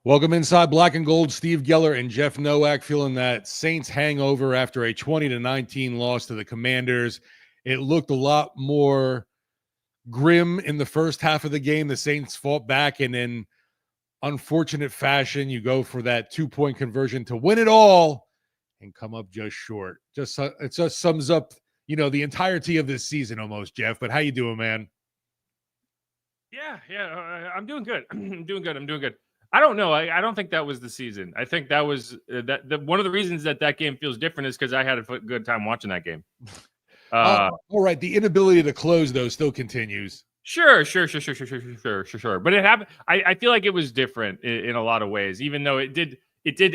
Welcome inside Black and Gold. Steve Geller and Jeff Nowak feeling that Saints hangover after a 20-19 loss to the Commanders. It looked a lot more grim in the first half of the game. The Saints fought back, and in unfortunate fashion, you go for that 2-point conversion to win it all and come up just short. It just sums up, the entirety of this season almost, Jeff. But how you doing, man? Yeah, I'm doing good. I'm doing good. I don't know. I don't think that was the season. I think that was one of the reasons that game feels different is because I had a good time watching that game. All right. The inability to close, though, still continues. Sure. But it happened. I feel like it was different in a lot of ways, even though it did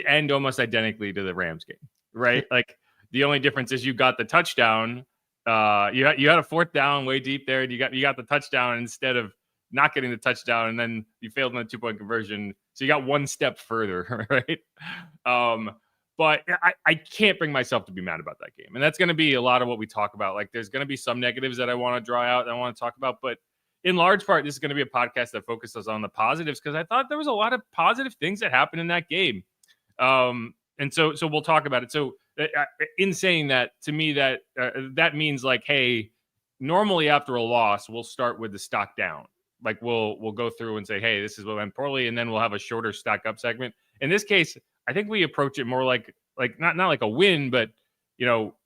end almost identically to the Rams game, right? Like the only difference is you got the touchdown. You had a fourth down way deep there, and you got the touchdown instead of not getting the touchdown, and then you failed on the 2-point conversion. So you got one step further, right? But I can't bring myself to be mad about that game. And that's going to be a lot of what we talk about. Like there's going to be some negatives that I want to draw out that I want to talk about. But in large part, this is going to be a podcast that focuses on the positives because I thought there was a lot of positive things that happened in that game. And so we'll talk about it. So in saying that, to me, that means like, hey, normally after a loss, we'll start with the stock down. Like we'll go through and say, hey, this is what went poorly, and then we'll have a shorter stock up segment. In this case, I think we approach it more like not like a win, but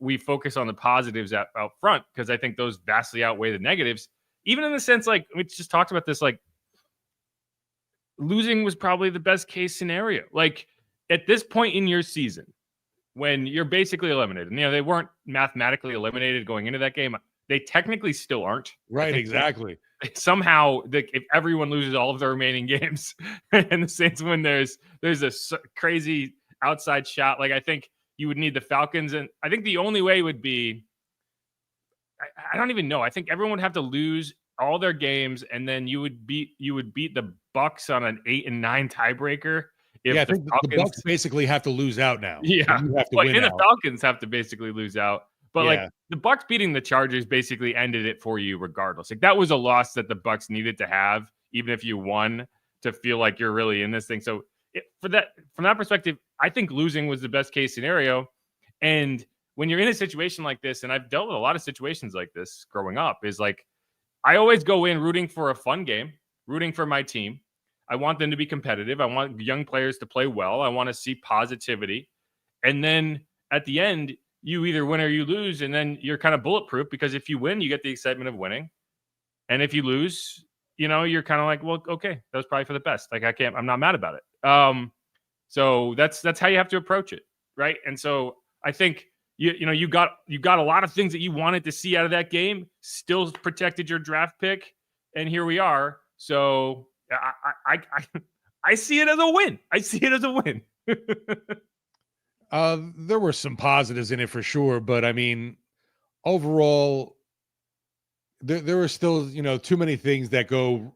we focus on the positives out front because I think those vastly outweigh the negatives. Even in the sense, like we just talked about this, like losing was probably the best case scenario. Like at this point in your season, when you're basically eliminated, they weren't mathematically eliminated going into that game. They technically still aren't. Right, exactly. Somehow, if everyone loses all of their remaining games and the Saints win, there's a crazy outside shot. Like I think you would need the Falcons, and I think the only way would be I don't even know. I think everyone would have to lose all their games, and then you would beat the Bucks on an 8 and 9 tiebreaker. I think the Bucks basically have to lose out now. Yeah, you have to win and out. The Falcons have to basically lose out. But like the Bucks beating the Chargers basically ended it for you regardless. Like that was a loss that the Bucks needed to have, even if you won, to feel like you're really in this thing. So from that perspective, I think losing was the best case scenario. And when you're in a situation like this, and I've dealt with a lot of situations like this growing up, is like I always go in rooting for a fun game, rooting for my team. I want them to be competitive. I want young players to play well. I want to see positivity. And then at the end, you either win or you lose, and then you're kind of bulletproof because if you win, you get the excitement of winning. And if you lose, you're kind of like, well, okay, that was probably for the best. Like I'm not mad about it. So that's how you have to approach it. Right. And so I think you got a lot of things that you wanted to see out of that game, still protected your draft pick. And here we are. So I see it as a win. There were some positives in it for sure, but I mean, overall, there are still, too many things that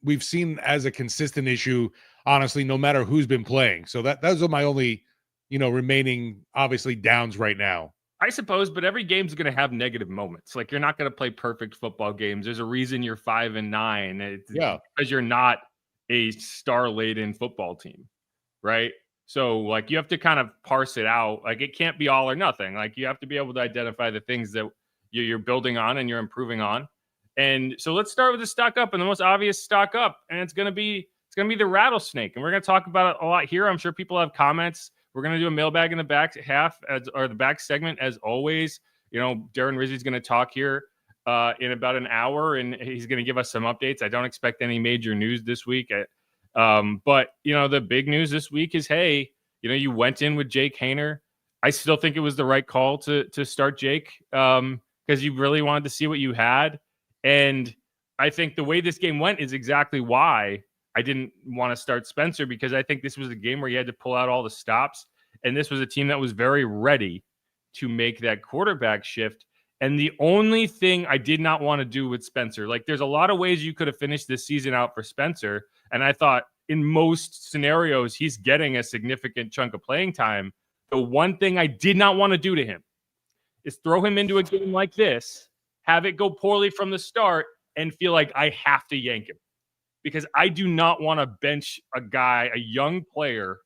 we've seen as a consistent issue, honestly, no matter who's been playing. So those are my only, remaining, obviously, downs right now. I suppose, but every game's going to have negative moments. Like you're not going to play perfect football games. There's a reason you're 5 and 9. Because you're not a star-laden football team, right? So, like, you have to kind of parse it out. Like, it can't be all or nothing. Like, you have to be able to identify the things that you're building on and you're improving on. And so let's start with the stock up, and the most obvious stock up, and it's going to be the rattlesnake. And we're going to talk about it a lot here. I'm sure people have comments. We're going to do a mailbag in the back half, or the back segment, as always. Darren Rizzi's going to talk here in about an hour, and he's going to give us some updates. I don't expect any major news this week. But the big news this week is, hey, you went in with Jake Haener. I still think it was the right call to start Jake because you really wanted to see what you had. And I think the way this game went is exactly why I didn't want to start Spencer, because I think this was a game where you had to pull out all the stops. And this was a team that was very ready to make that quarterback shift. And the only thing I did not want to do with Spencer, like there's a lot of ways you could have finished this season out for Spencer. And I thought in most scenarios, he's getting a significant chunk of playing time. The one thing I did not want to do to him is throw him into a game like this, have it go poorly from the start, and feel like I have to yank him. because I do not want to bench a young player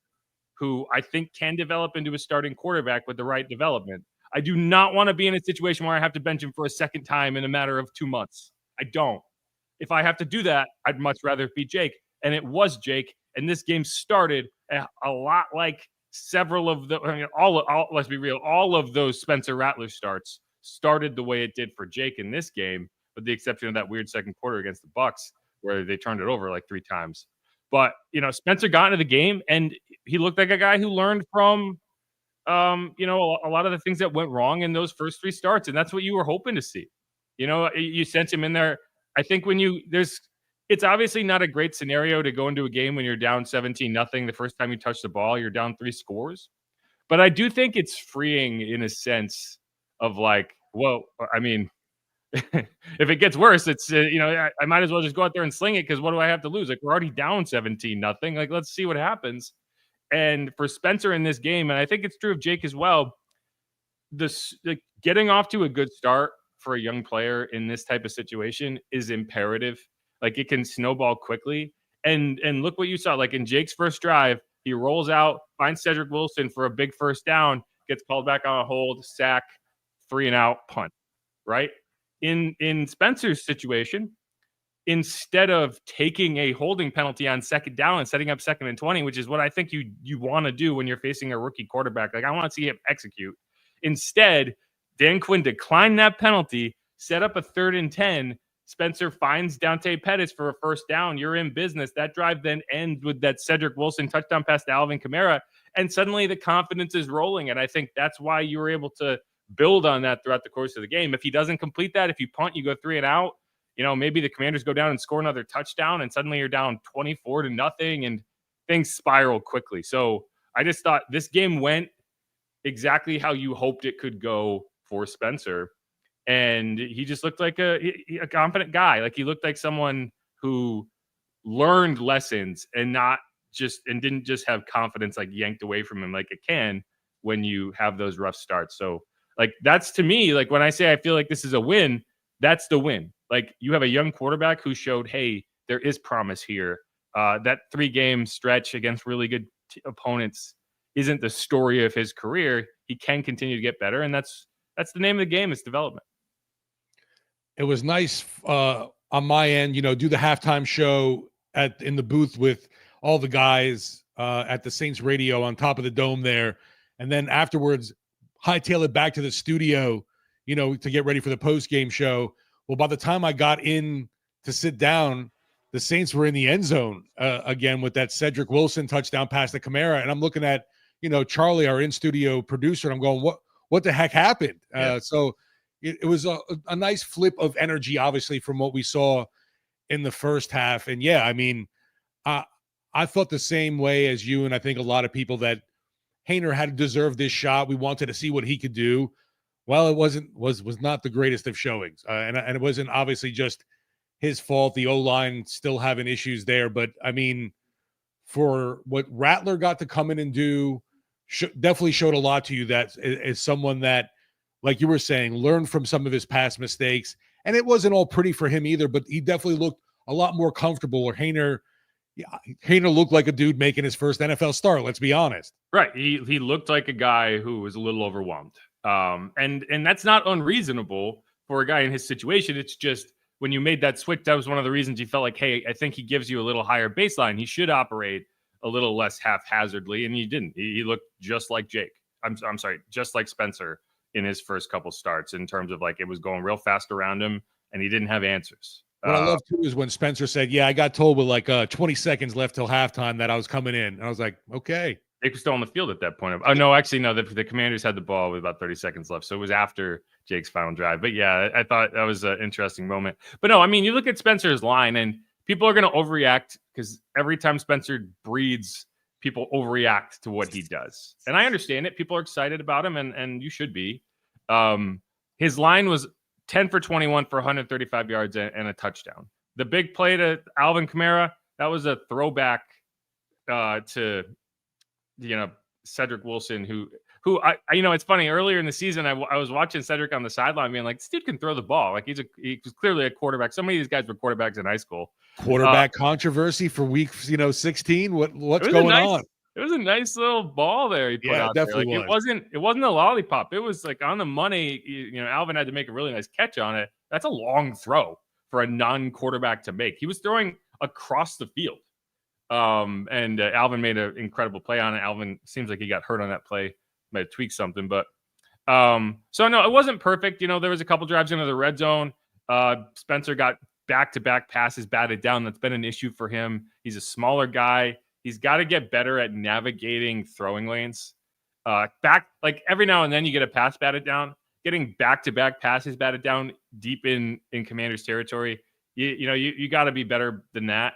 who I think can develop into a starting quarterback with the right development. I do not want to be in a situation where I have to bench him for a second time in a matter of 2 months. I don't. If I have to do that, I'd much rather it be Jake. And it was Jake. And this game started a lot like several of the, let's be real, all of those Spencer Rattler starts started the way it did for Jake in this game, with the exception of that weird second quarter against the Bucks where they turned it over like 3 times. But, Spencer got into the game and he looked like a guy who learned from, a lot of the things that went wrong in those first 3 starts. And that's what you were hoping to see. You sense him in there. I think it's obviously not a great scenario to go into a game when you're down 17-0. The first time you touch the ball, you're down 3 scores. But I do think it's freeing in a sense of like, well, I mean, if it gets worse, it's, I might as well just go out there and sling it because what do I have to lose? Like, we're already down 17-0. Like, let's see what happens. And for Spencer in this game, and I think it's true of Jake as well, getting off to a good start for a young player in this type of situation is imperative. Like, it can snowball quickly. And look what you saw. Like in Jake's first drive, he rolls out, finds Cedric Wilson for a big first down, gets called back on a hold, sack, 3-and-out, punt, right? In Spencer's situation, instead of taking a holding penalty on second down and setting up 2nd and 20, which is what I think you want to do when you're facing a rookie quarterback. Like, I want to see him execute. Instead, Dan Quinn declined that penalty, set up a 3rd and 10. Spencer finds Dante Pettis for a first down. You're in business. That drive then ends with that Cedric Wilson touchdown pass to Alvin Kamara. And suddenly the confidence is rolling. And I think that's why you were able to build on that throughout the course of the game. If he doesn't complete that, if you punt, you go 3-and-out, maybe the Commanders go down and score another touchdown, and suddenly you're down 24-0, and things spiral quickly. So I just thought this game went exactly how you hoped it could go for Spencer. And he just looked like a confident guy. Like, he looked like someone who learned lessons and didn't just have confidence like yanked away from him like it can when you have those rough starts. So like, that's, to me, like when I say I feel like this is a win, that's the win. Like, you have a young quarterback who showed, hey, there is promise here. That 3-game stretch against really good opponents isn't the story of his career. He can continue to get better, and that's the name of the game, is development. It was nice on my end, do the halftime show in the booth with all the guys at the Saints radio on top of the dome there. And then afterwards, hightail it back to the studio, to get ready for the post-game show. Well, by the time I got in to sit down, the Saints were in the end zone again with that Cedric Wilson touchdown pass to Kamara. And I'm looking at, Charlie, our in-studio producer, and I'm going, what the heck happened? Yeah. So it was a nice flip of energy, obviously, from what we saw in the first half. And yeah, I mean, I thought the same way as you, and I think a lot of people, that Haener had deserved this shot. We wanted to see what he could do. Well, it was not the greatest of showings, and it wasn't obviously just his fault. The O-line still having issues there, but I mean, for what Rattler got to come in and do, definitely showed a lot to you. That is someone that, like you were saying, learned from some of his past mistakes, and it wasn't all pretty for him either. But he definitely looked a lot more comfortable. Or Haener looked like a dude making his first NFL start. Let's be honest. Right. He looked like a guy who was a little overwhelmed. And that's not unreasonable for a guy in his situation. It's just, when you made that switch, that was one of the reasons you felt like, hey, I think he gives you a little higher baseline. He should operate a little less haphazardly, and he didn't. He looked just like Jake. I'm sorry, just like Spencer in his first couple starts, in terms of like, it was going real fast around him, and he didn't have answers. What I love too is when Spencer said, "Yeah, I got told with like 20 seconds left till halftime that I was coming in," and I was like, "Okay." Jake was still on the field at that point. Oh no, actually no. The Commanders had the ball with about 30 seconds left, so it was after Jake's final drive. But yeah, I thought that was an interesting moment. But no, I mean, you look at Spencer's line, and people are going to overreact because every time Spencer breathes, people overreact to what he does, and I understand it. People are excited about him, and you should be. His line was 10 for 21 for 135 yards and a touchdown. The big play to Alvin Kamara, that was a throwback to Cedric Wilson, who who it's funny. Earlier in the season, I was watching Cedric on the sideline being like, this dude can throw the ball. Like he was clearly a quarterback. So many of these guys were quarterbacks in high school. Quarterback controversy for week 16. What's going on? It was a nice little ball there he put out there. Like, it wasn't a lollipop. It was like on the money. Alvin had to make a really nice catch on it. That's a long throw for a non-quarterback to make. He was throwing across the field. And Alvin made an incredible play on it. Alvin seems like he got hurt on that play. Might have tweaked something, but so no, it wasn't perfect. There was a couple drives into the red zone. Spencer got back-to-back passes batted down. That's been an issue for him. He's a smaller guy. He's got to get better at navigating throwing lanes. Like every now and then you get a pass batted down. Getting back-to-back passes batted down deep in Commander's territory. You got to be better than that.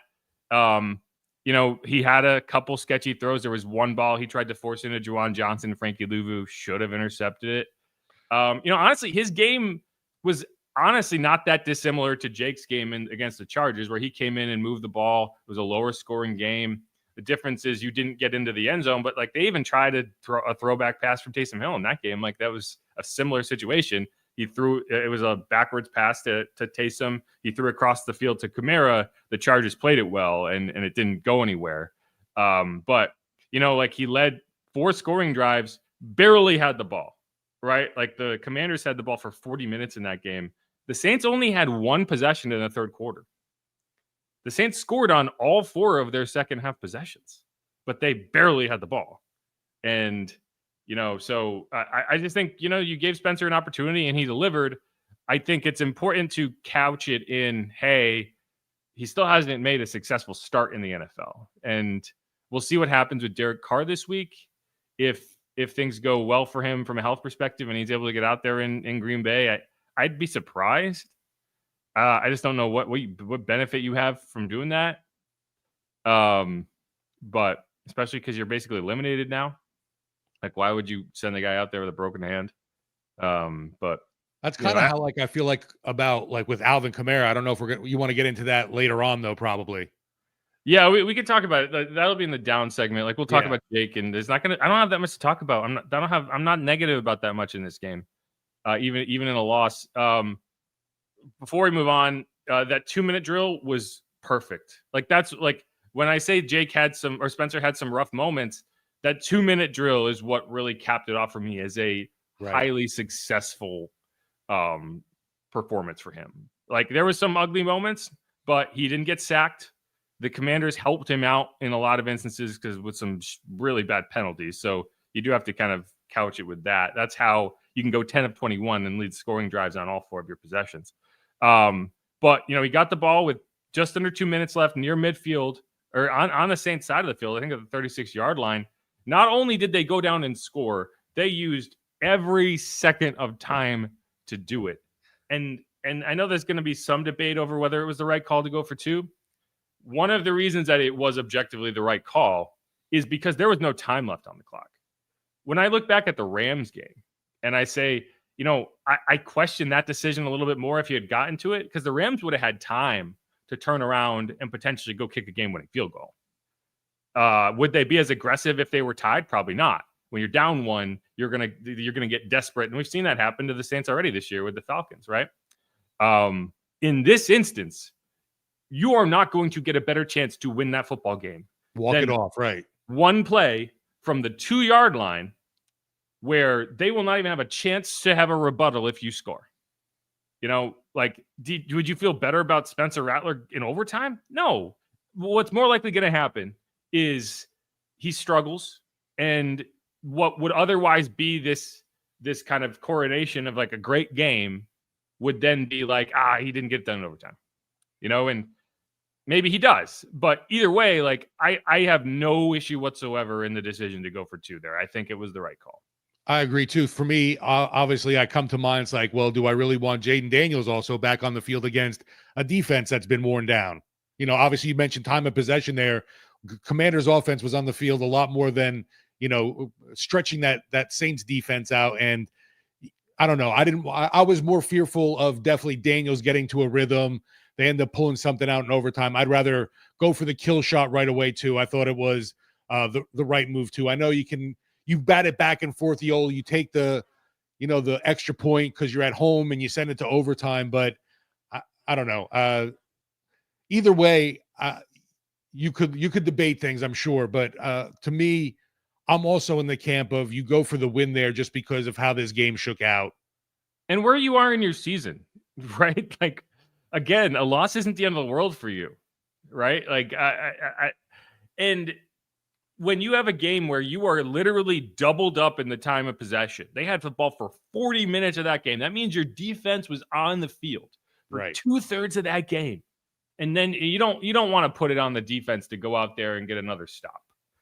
He had a couple sketchy throws. There was one ball he tried to force into Juwan Johnson. Frankie Louvu should have intercepted it. Honestly, his game was honestly not that dissimilar to Jake's game against the Chargers, where he came in and moved the ball. It was a lower scoring game. The difference is you didn't get into the end zone, but like they even tried to throw a throwback pass from Taysom Hill in that game. Like that was a similar situation. It was a backwards pass to Taysom. He threw across the field to Kamara. The Chargers played it well, and it didn't go anywhere. But he led 4 scoring drives, barely had the ball, right? Like the Commanders had the ball for 40 minutes in that game. The Saints only had 1 possession in the third quarter. The Saints scored on all 4 of their second half possessions, but they barely had the ball. And so I just think, you gave Spencer an opportunity and he delivered. I think it's important to couch it in, hey, he still hasn't made a successful start in the NFL. And we'll see what happens with Derek Carr this week. If things go well for him from a health perspective and he's able to get out there in Green Bay, I'd be surprised. I just don't know what benefit you have from doing that. But especially because you're basically eliminated now. Like, why would you send the guy out there with a broken hand? But that's kind of how I feel like about with Alvin Kamara. I don't know if you want to get into that later on though, probably. Yeah, we could talk about it. That'll be in the down segment. Like we'll talk about Jake, and there's not I don't have that much to talk about. I'm not negative about that much in this game. Even in a loss. Before we move on, that 2-minute drill was perfect. Like that's like when I say Jake had some or Spencer had some rough moments. That 2-minute drill is what really capped it off for me as a highly successful performance for him. Like there was some ugly moments, but he didn't get sacked. The Commanders helped him out in a lot of instances because with some really bad penalties. So you do have to kind of couch it with that. That's how you can go 10 of 21 and lead scoring drives on all 4 of your possessions. But he got the ball with just under 2 minutes left near midfield or on the Saints side of the field. I think at the 36-yard line. Not only did they go down and score, they used every second of time to do it. And I know there's going to be some debate over whether it was the right call to go for 2. One of the reasons that it was objectively the right call is because there was no time left on the clock. When I look back at the Rams game and I say, I question that decision a little bit more if he had gotten to it because the Rams would have had time to turn around and potentially go kick a game-winning field goal. Would they be as aggressive if they were tied? Probably not. When you're down 1, you're gonna get desperate, and we've seen that happen to the Saints already this year with the Falcons, right? In this instance, you are not going to get a better chance to win that football game. Walk it off, right? One play from the 2-yard line where they will not even have a chance to have a rebuttal if you score. Would you feel better about Spencer Rattler in overtime? No. What's more likely going to happen is he struggles, and what would otherwise be this kind of coronation of like a great game would then be like, he didn't get done in overtime, and maybe he does. But either way, like I have no issue whatsoever in the decision to go for 2 there. I think it was the right call. I agree too. For me, obviously I come to mind. It's like, well, do I really want Jaden Daniels also back on the field against a defense that's been worn down? Obviously you mentioned time of possession there. Commander's offense was on the field a lot more than, stretching that Saints defense out. And I don't know. I was more fearful of definitely Daniels getting to a rhythm. They end up pulling something out in overtime. I'd rather go for the kill shot right away too. I thought it was the right move too. I know you you bat it back and forth. You take the extra point because you're at home and you send it to overtime. But I don't know. Either way, you could debate things, I'm sure. But to me, I'm also in the camp of you go for the win there just because of how this game shook out. And where you are in your season, right? Like, again, a loss isn't the end of the world for you, right? Like, and when you have a game where you are literally doubled up in the time of possession, they had football for 40 minutes of that game. That means your defense was on the field for right 2/3 of that game. And then you don't want to put it on the defense to go out there and get another stop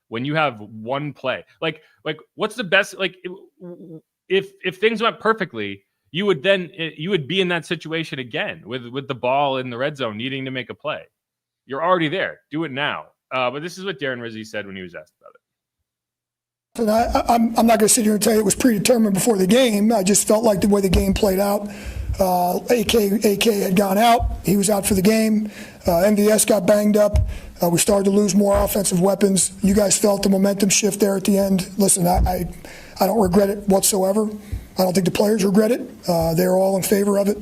when you have one play. Like what's the best? Like if things went perfectly, you would be in that situation again with the ball in the red zone needing to make a play. You're already there. Do it now. But this is what Darren Rizzi said when he was asked about it. And I'm not going to sit here and tell you it was predetermined before the game. I just felt like the way the game played out. AK had gone out. He was out for the game. MVS got banged up. We started to lose more offensive weapons. You guys felt the momentum shift there at the end. Listen, I don't regret it whatsoever. I don't think the players regret it. They're all in favor of it.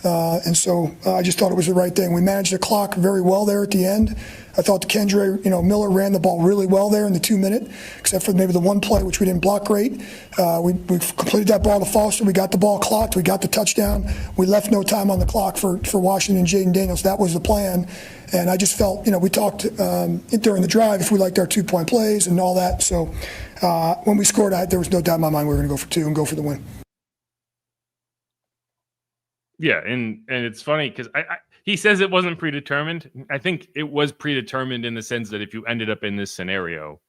And so I just thought it was the right thing. We managed the clock very well there at the end. I thought Kendre Miller ran the ball really well there in the 2 minute, except for maybe the one play which we didn't block great. We completed that ball to Foster. We got the ball clocked. We got the touchdown. We left no time on the clock for Washington and Jaden Daniels. That was the plan. And I just felt, we talked during the drive if we liked our 2-point plays and all that. So when we scored, there was no doubt in my mind we were going to go for 2 and go for the win. Yeah, and it's funny because he says it wasn't predetermined. I think it was predetermined in the sense that if you ended up in this scenario,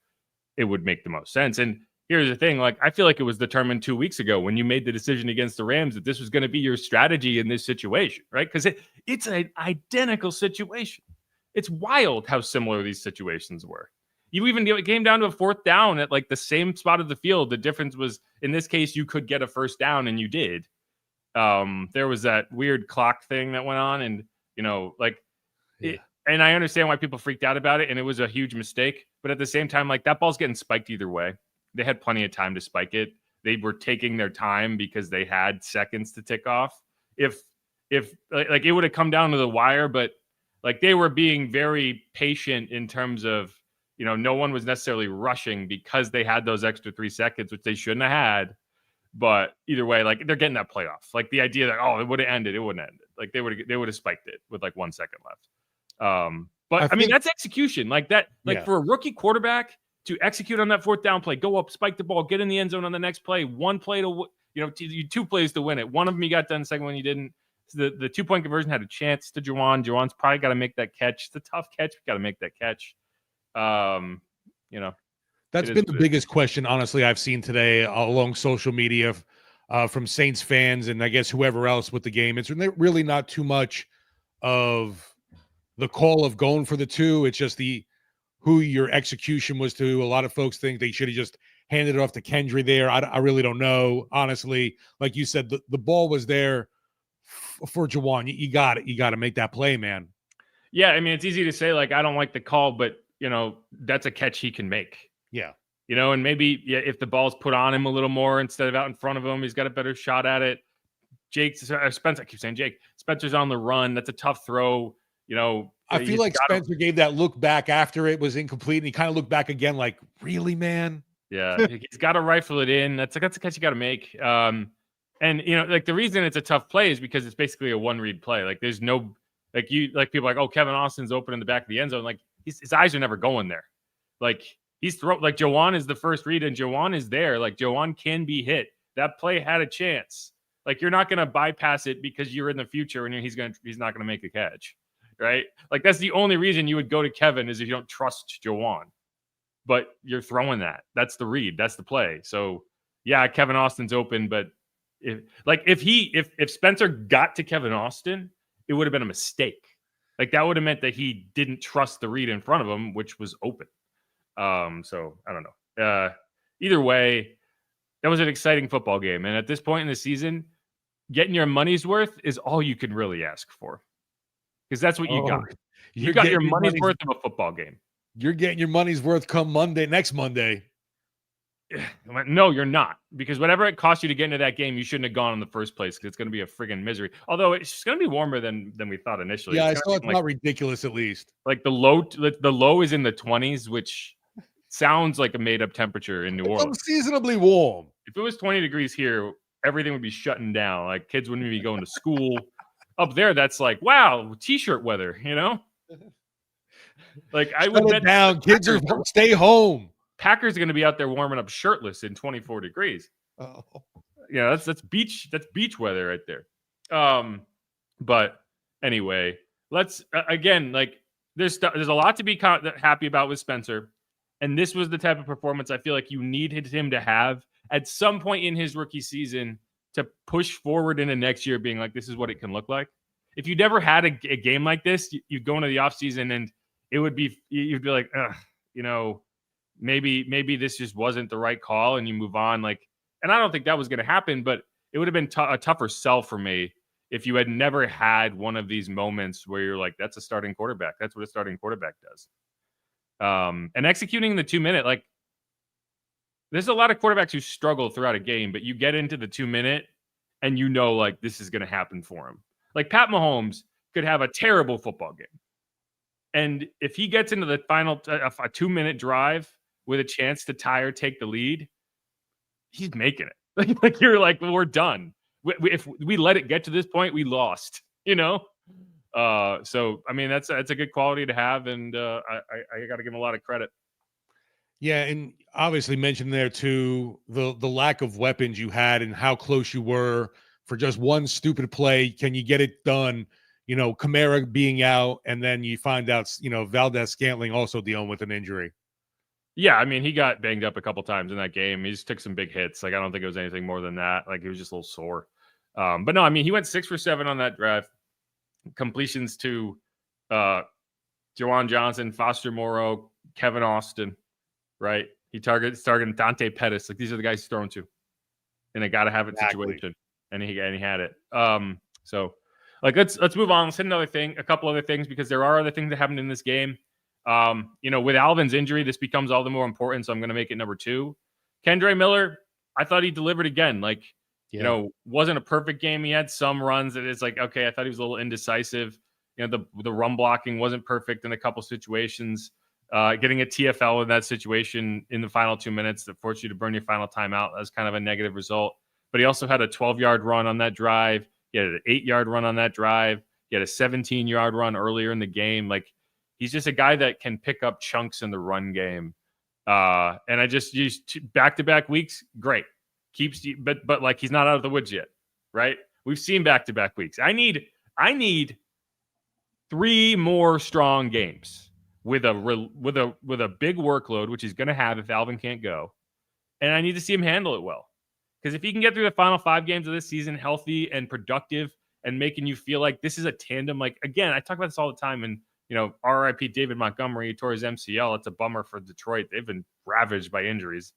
it would make the most sense. And here's the thing, like I feel like it was determined 2 weeks ago when you made the decision against the Rams that this was going to be your strategy in this situation, right? Because it's an identical situation. It's wild how similar these situations were. You even came down to a 4th down at like the same spot of the field. The difference was in this case you could get a 1st down and you did. There was that weird clock thing that went on, and and I understand why people freaked out about it, and it was a huge mistake. But at the same time, like that ball's getting spiked either way. They had plenty of time to spike it. They were taking their time because they had seconds to tick off. If like it would have come down to the wire, but like they were being very patient in terms of no one was necessarily rushing because they had those extra 3 seconds, which they shouldn't have had. But either way, like they're getting that playoff. Like the idea that it would have ended, it wouldn't have ended. Like they would have spiked it with like 1 second left. But I mean that's execution. Like that, for a rookie quarterback to execute on that 4th down play, go up, spike the ball, get in the end zone on the next play, 1 play to 2 plays to win it. One of them you got done, the second one you didn't. So the 2-point conversion had a chance to Juwan. Juwan's probably got to make that catch. It's a tough catch. Got to make that catch. That's been the biggest question, honestly, I've seen today along social media from Saints fans and I guess whoever else with the game. It's really not too much of the call of going for the 2. It's just who your execution was to. A lot of folks think they should have just handed it off to Kendre there. I really don't know, honestly. Like you said, the ball was there for Juwan. You got it. You got to make that play, man. Yeah, I mean, it's easy to say, like, I don't like the call, but, that's a catch he can make. Yeah. And maybe if the ball's put on him a little more instead of out in front of him, he's got a better shot at it. Spencer, I keep saying Jake. Spencer's on the run. That's a tough throw. I feel like Spencer gave that look back after it was incomplete, and he kind of looked back again like, really, man? Yeah, he's got to rifle it in. That's a catch you got to make. And, like the reason it's a tough play is because it's basically a one-read play. Like there's no – people are like, oh, Kevin Austin's open in the back of the end zone. Like his eyes are never going there. Like – like Juwan is the first read and Juwan is there. Like Juwan can be hit. That play had a chance. Like you're not going to bypass it because you're in the future and he's not going to make a catch. Right. Like that's the only reason you would go to Kevin is if you don't trust Juwan, but you're throwing that. That's the read. That's the play. So yeah, Kevin Austin's open, but if Spencer got to Kevin Austin, it would have been a mistake. Like that would have meant that he didn't trust the read in front of him, which was open. So I don't know. Either way, that was an exciting football game. And at this point in the season, getting your money's worth is all you can really ask for. Because that's what you got. You got your money's worth of a football game. You're getting your money's worth come next Monday. I went, no, you're not. Because whatever it cost you to get into that game, you shouldn't have gone in the first place because it's going to be a friggin' misery. Although it's going to be warmer than we thought initially. Yeah, I it's saw it's like, not ridiculous at least. Like the low is in the 20s, which sounds like a made-up temperature in New Orleans. Unseasonably warm. If it was 20 degrees here, everything would be shutting down. Like kids wouldn't be going to school. Up there, that's like, wow, t-shirt weather, you know? Like I would bet down. Kids are stay home. Packers are going to be out there warming up shirtless in 24 degrees. Oh. Yeah, that's beach weather right there. But anyway, let's again, like there's a lot to be happy about with Spencer, and this was the type of performance I feel like you needed him to have at some point in his rookie season to push forward into next year, being like, this is what it can look like. If you never had a game like this, you'd go into the offseason and you'd be like, ugh, you know, maybe this just wasn't the right call, and you move on. Like, and I don't think that was going to happen, but it would have been a tougher sell for me if you had never had one of these moments where you're like, that's a starting quarterback. That's what a starting quarterback does. And executing the 2-minute, like, there's a lot of quarterbacks who struggle throughout a game, but you get into the 2-minute and you know, like, this is going to happen for him. Like Pat Mahomes could have a terrible football game. And if he gets into the final a 2-minute drive with a chance to tie or take the lead, he's making it. Like you're like, well, we're done. If we let it get to this point, we lost, you know? So, I mean, that's a good quality to have. And I got to give him a lot of credit. Yeah, and obviously mentioned there too the lack of weapons you had and how close you were for just one stupid play. Can you get it done? You know, Kamara being out, and then you find out, you know, Valdez-Scantling also dealing with an injury. Yeah, I mean, he got banged up a couple times in that game. He just took some big hits. Like, I don't think it was anything more than that. Like, he was just a little sore. But no, I mean, he went 6 for 7 on that drive. Completions to Jawan Johnson, Foster Moreau, Kevin Austin, right? He targeted Dante Pettis. Like, these are the guys he's throwing to in a gotta have it situation. And he had it. So like let's move on. Let's hit a couple other things, because there are other things that happened in this game. You know, with Alvin's injury, this becomes all the more important. So I'm going to make it number 2. Kendre Miller, I thought he delivered again. Like, you know, wasn't a perfect game. He had some runs that it's like, okay, I thought he was a little indecisive. You know, the run blocking wasn't perfect in a couple situations. Getting a TFL in that situation in the final 2 minutes that forced you to burn your final timeout, that's kind of a negative result. But he also had a 12-yard run on that drive. He had an 8-yard run on that drive. He had a 17-yard run earlier in the game. Like, he's just a guy that can pick up chunks in the run game. And I just used back-to-back weeks. Great. But like, he's not out of the woods yet, right? We've seen back-to-back weeks. I need 3 more strong games with a big workload, which he's going to have if Alvin can't go. And I need to see him handle it well. Because if he can get through the final 5 games of this season healthy and productive and making you feel like this is a tandem, like, again, I talk about this all the time, and, you know, RIP David Montgomery tore his MCL. It's a bummer for Detroit. They've been ravaged by injuries.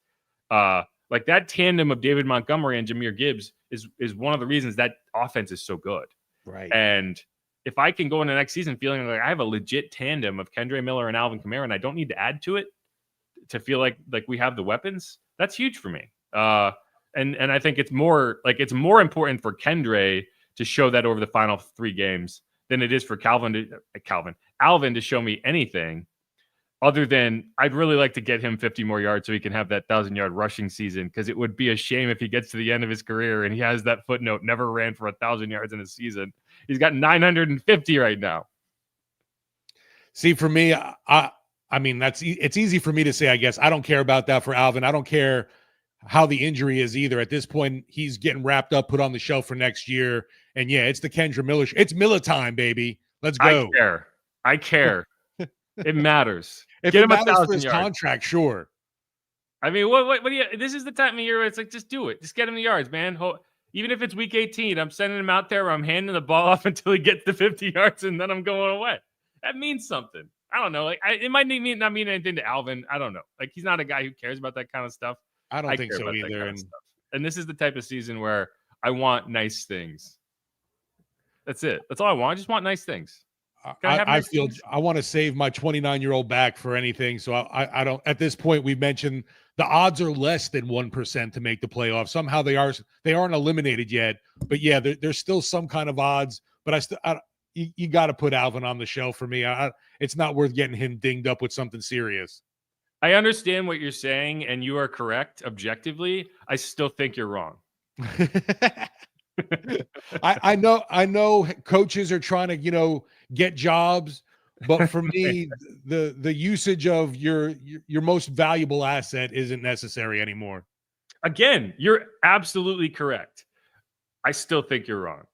Like, that tandem of David Montgomery and Jahmyr Gibbs is one of the reasons that offense is so good. Right. And if I can go into next season feeling like I have a legit tandem of Kendre Miller and Alvin Kamara, and I don't need to add to it to feel like we have the weapons, that's huge for me. And I think it's more important for Kendre to show that over the final 3 games than it is for Alvin to show me anything other than I'd really like to get him 50 more yards so he can have that 1,000-yard rushing season, because it would be a shame if he gets to the end of his career and he has that footnote, never ran for 1,000 yards in a season. He's got 950 right now. See, for me, I mean, it's easy for me to say, I guess. I don't care about that for Alvin. I don't care how the injury is either. At this point, he's getting wrapped up, put on the shelf for next year. And yeah, it's the Kendre Miller. It's Miller time, baby. Let's go. I care. It matters. If Get it him matters 1,000 for his yards. Contract, sure. I mean, what do you? This is the time of year where it's like, just do it. Just get him the yards, man. Even if it's week 18, I'm sending him out there where I'm handing the ball off until he gets to 50 yards, and then I'm going away. That means something. I don't know. Like, it might not mean anything to Alvin. I don't know. Like, he's not a guy who cares about that kind of stuff. I don't think so either. And this is the type of season where I want nice things. That's it. That's all I want. I just want nice things. I feel I want to save my 29-year-old back for anything. So I don't. At this point, we've mentioned the odds are less than 1% to make the playoffs. Somehow they aren't eliminated yet. But yeah, there's still some kind of odds. But you got to put Alvin on the shelf for me. It's not worth getting him dinged up with something serious. I understand what you're saying, and you are correct objectively. I still think you're wrong. I know coaches are trying to, get jobs, but for me, the usage of your most valuable asset isn't necessary anymore. Again, you're absolutely correct. I still think you're wrong.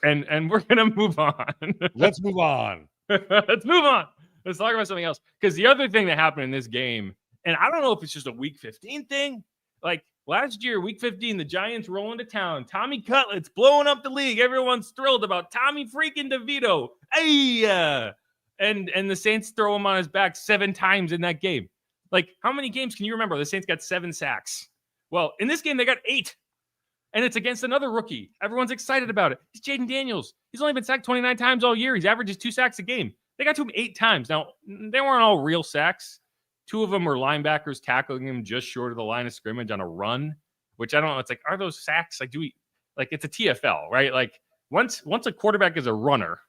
And we're going to move on. Let's move on. Let's move on. Let's talk about something else. Because the other thing that happened in this game, and I don't know if it's just a Week 15 thing. Like last year, Week 15, the Giants roll into town. Tommy Cutlett's blowing up the league. Everyone's thrilled about Tommy freaking DeVito. Hey, and the Saints throw him on his back 7 times in that game. Like, how many games can you remember? The Saints got 7 sacks. Well, in this game, they got 8. And it's against another rookie. Everyone's excited about it. It's Jaden Daniels. He's only been sacked 29 times all year. He's averages 2 sacks a game. They got to him 8 times. Now, they weren't all real sacks. 2 of them were linebackers tackling him just short of the line of scrimmage on a run, which I don't know. It's like, are those sacks? Like, it's a TFL, right? Like, once a quarterback is a runner,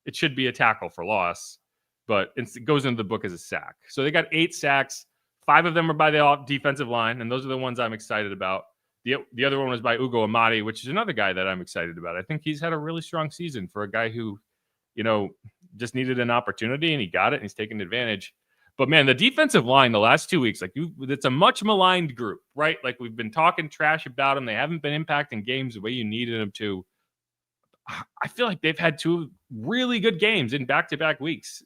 it should be a tackle for loss, but it goes into the book as a sack. So they got 8 sacks. 5 of them are by the defensive line, and those are the ones I'm excited about. The other one was by Ugo Amadi, which is another guy that I'm excited about. I think he's had a really strong season for a guy who, just needed an opportunity, and he got it, and he's taken advantage. But, man, the defensive line the last 2 weeks, it's a much maligned group, right? Like, we've been talking trash about them. They haven't been impacting games the way you needed them to. I feel like they've had 2 really good games in back-to-back weeks.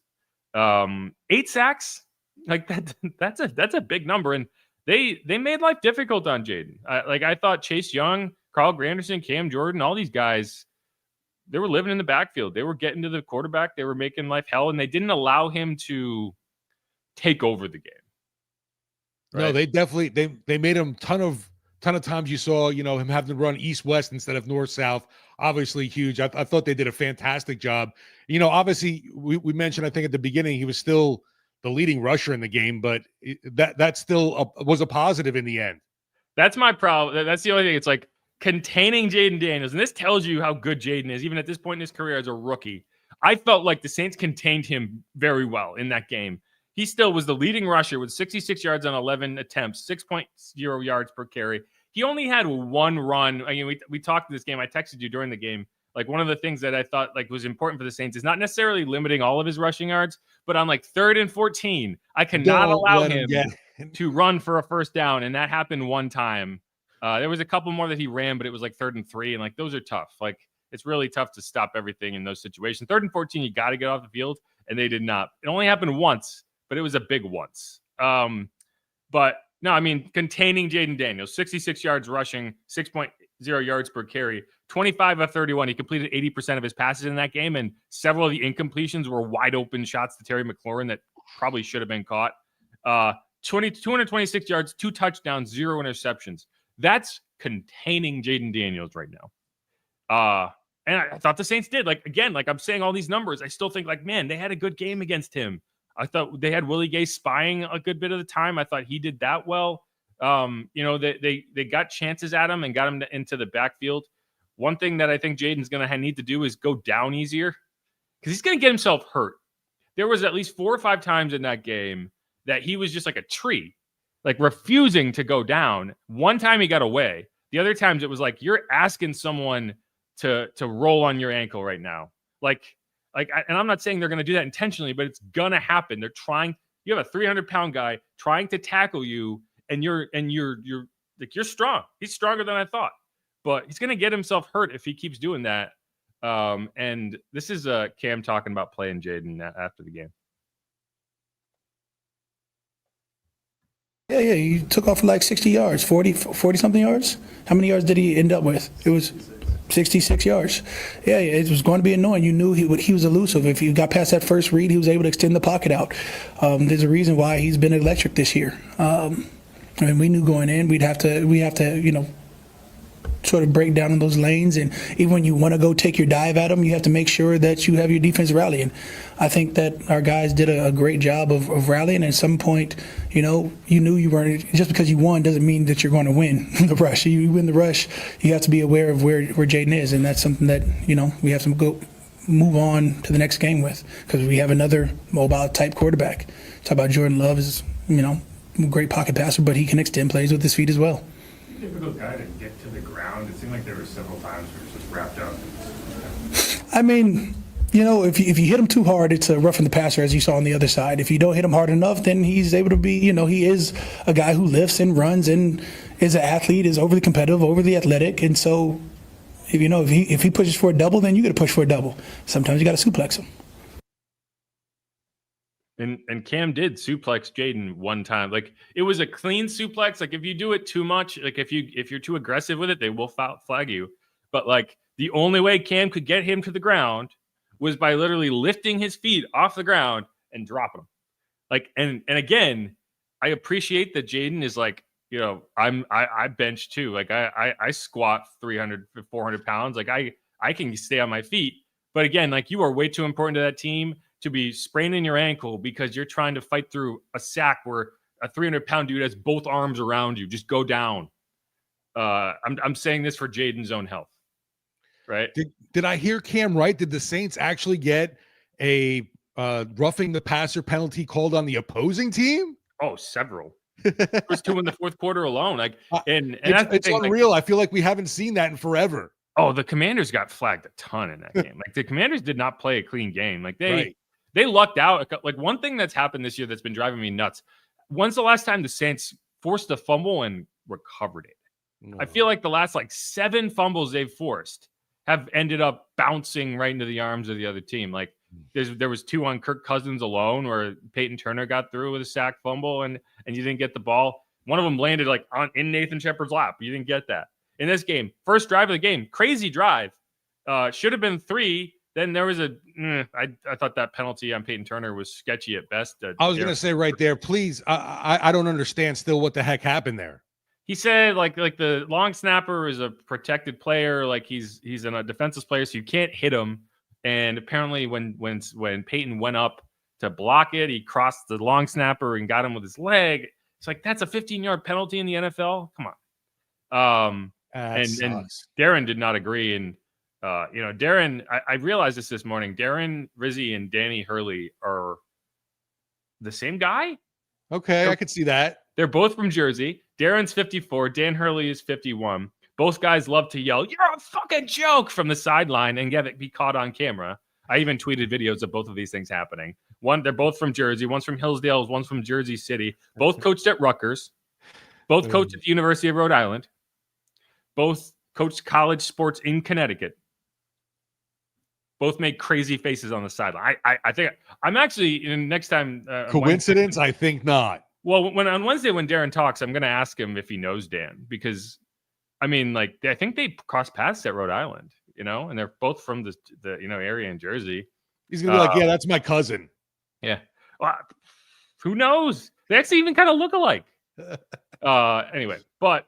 8 sacks, like that's a big number, and they made life difficult on Jaden. I thought Chase Young, Carl Granderson, Cam Jordan, all these guys, they were living in the backfield. They were getting to the quarterback. They were making life hell, and they didn't allow him to take over the game. Right? No, they definitely they made him ton of times. You saw him having to run east-west instead of north-south. Obviously huge. I thought they did a fantastic job. Obviously we mentioned, I think at the beginning, he was still the leading rusher in the game, but that still was a positive in the end. That's my problem. That's the only thing. It's like containing Jaden Daniels, and this tells you how good Jaden is, even at this point in his career as a rookie. I felt like the Saints contained him very well in that game. He still was the leading rusher with 66 yards on 11 attempts, 6.0 yards per carry. He only had 1 run. I mean, we talked this game. I texted you during the game. Like, one of the things that I thought was important for the Saints is not necessarily limiting all of his rushing yards, but on 3rd and 14, I cannot allow him to run for a first down. And that happened 1 time. There was a couple more that he ran, but it was 3rd and 3. And those are tough. It's really tough to stop everything in those situations. 3rd and 14, you got to get off the field. And they did not. It only happened once, but it was a big once. But no, I mean, containing Jaden Daniels, 66 yards rushing, 6.0 yards per carry, 25 of 31. He completed 80% of his passes in that game, and several of the incompletions were wide open shots to Terry McLaurin that probably should have been caught. 226 yards, 2 touchdowns, 0 interceptions. That's containing Jaden Daniels right now. And I thought the Saints did. I'm saying all these numbers, I still think, man, they had a good game against him. I thought they had Willie Gay spying a good bit of the time. I thought he did that well. They got chances at him and got him into the backfield. One thing that I think Jaden's going to need to do is go down easier, because he's going to get himself hurt. There was at least 4 or 5 times in that game that he was just like a tree, refusing to go down. One time he got away. The other times it was you're asking someone to roll on your ankle right now. And I'm not saying they're going to do that intentionally, but it's going to happen. They're trying. You have a 300-pound guy trying to tackle you, and you're strong. He's stronger than I thought, but he's going to get himself hurt if he keeps doing that. And this is Cam talking about playing Jaden after the game. Yeah, he took off for 60 yards, 40-something yards. How many yards did he end up with? It was 66 yards. Yeah, it was going to be annoying. You knew he was elusive. If you got past that first read, he was able to extend the pocket out. There's a reason why he's been electric this year. We knew going in we have to sort of break down in those lanes. And even when you want to go take your dive at them, you have to make sure that you have your defense rallying. I think that our guys did a great job of rallying. At some point, you knew you weren't, just because you won doesn't mean that you're going to win the rush. You win the rush, you have to be aware of where Jaden is. And that's something that, we have to move on to the next game with, because we have another mobile type quarterback. Talk about Jordan Love is, great pocket passer, but he can extend plays with his feet as well. Difficult guy to get to the ground. It seemed like there were several times where he was just wrapped up. I mean, if you hit him too hard, it's a roughing the passer, as you saw on the other side. If you don't hit him hard enough, then he's able to be, he is a guy who lifts and runs and is an athlete, is overly competitive, overly athletic. And so, if he pushes for a double, then you got to push for a double. Sometimes you got to suplex him. And Cam did suplex Jaden one time. Like, it was a clean suplex. Like, if you do it too much, like if you're too aggressive with it, they will flag you. But like, the only way Cam could get him to the ground was by literally lifting his feet off the ground and dropping them. Like, and again, I appreciate that Jaden is like, I bench too. Like I squat 300, 400 pounds. Like I can stay on my feet. But again, like, you are way too important to that team to be spraining your ankle because you're trying to fight through a sack where a 300-pound dude has both arms around you. Just go down. I'm saying this for Jaden's own health, right? Did I hear Cam right? Did the Saints actually get a roughing the passer penalty called on the opposing team? Oh, several. There's 2 in the fourth quarter alone. Like, and it's unreal. I feel like we haven't seen that in forever. Oh, the Commanders got flagged a ton in that game. Like, the Commanders did not play a clean game. Like, they lucked out. Like, one thing that's happened this year that's been driving me nuts. When's the last time the Saints forced a fumble and recovered it? No. I feel like the last 7 fumbles they've forced have ended up bouncing right into the arms of the other team. Like, there was 2 on Kirk Cousins alone where Peyton Turner got through with a sack fumble and you didn't get the ball. One of them landed in Nathan Shepard's lap. You didn't get that. In this game, first drive of the game, crazy drive. Should have been 3. Then there was I thought that penalty on Peyton Turner was sketchy at best. I was going to say right there, please. I don't understand still what the heck happened there. He said like the long snapper is a protected player. Like, he's a defensive player, so you can't hit him. And apparently when Peyton went up to block it, he crossed the long snapper and got him with his leg. It's like, that's a 15-yard penalty in the NFL. Come on. And Darren did not agree. And, Darren, I realized this morning, Darren Rizzi and Danny Hurley are the same guy. Okay. I could see that. They're both from Jersey. Darren's 54. Dan Hurley is 51. Both guys love to yell, "You're a fucking joke," from the sideline and get it be caught on camera. I even tweeted videos of both of these things happening. They're both from Jersey. One's from Hillsdale. One's from Jersey City. Both coached at Rutgers. Both coached at the University of Rhode Island. Both coached college sports in Connecticut. Both make crazy faces on the sideline. I think I'm actually next time. Coincidence? I think not. Well, on Wednesday when Darren talks, I'm going to ask him if he knows Dan, because I think they crossed paths at Rhode Island, and they're both from the area in Jersey. He's gonna be like, yeah, that's my cousin. Yeah. Well, who knows? They actually even kind of look alike. Anyway, but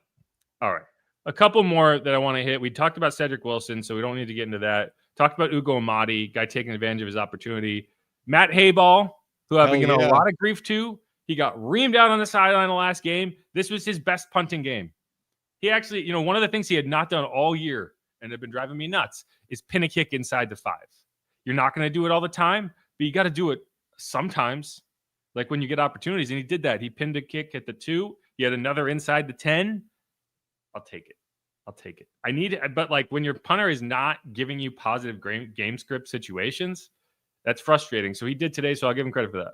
all right. A couple more that I want to hit. We talked about Cedric Wilson, so we don't need to get into that. Talked about Ugo Amadi, guy taking advantage of his opportunity. Matt Hayball, who I've been getting a lot of grief to. He got reamed out on the sideline the last game. This was his best punting game. He actually, one of the things he had not done all year and had been driving me nuts is pin a kick inside the 5. You're not going to do it all the time, but you got to do it sometimes, like when you get opportunities. And he did that. He pinned a kick at the 2. He had another inside the 10. I'll take it. But when your punter is not giving you positive game script situations, that's frustrating. So he did today, so I'll give him credit for that.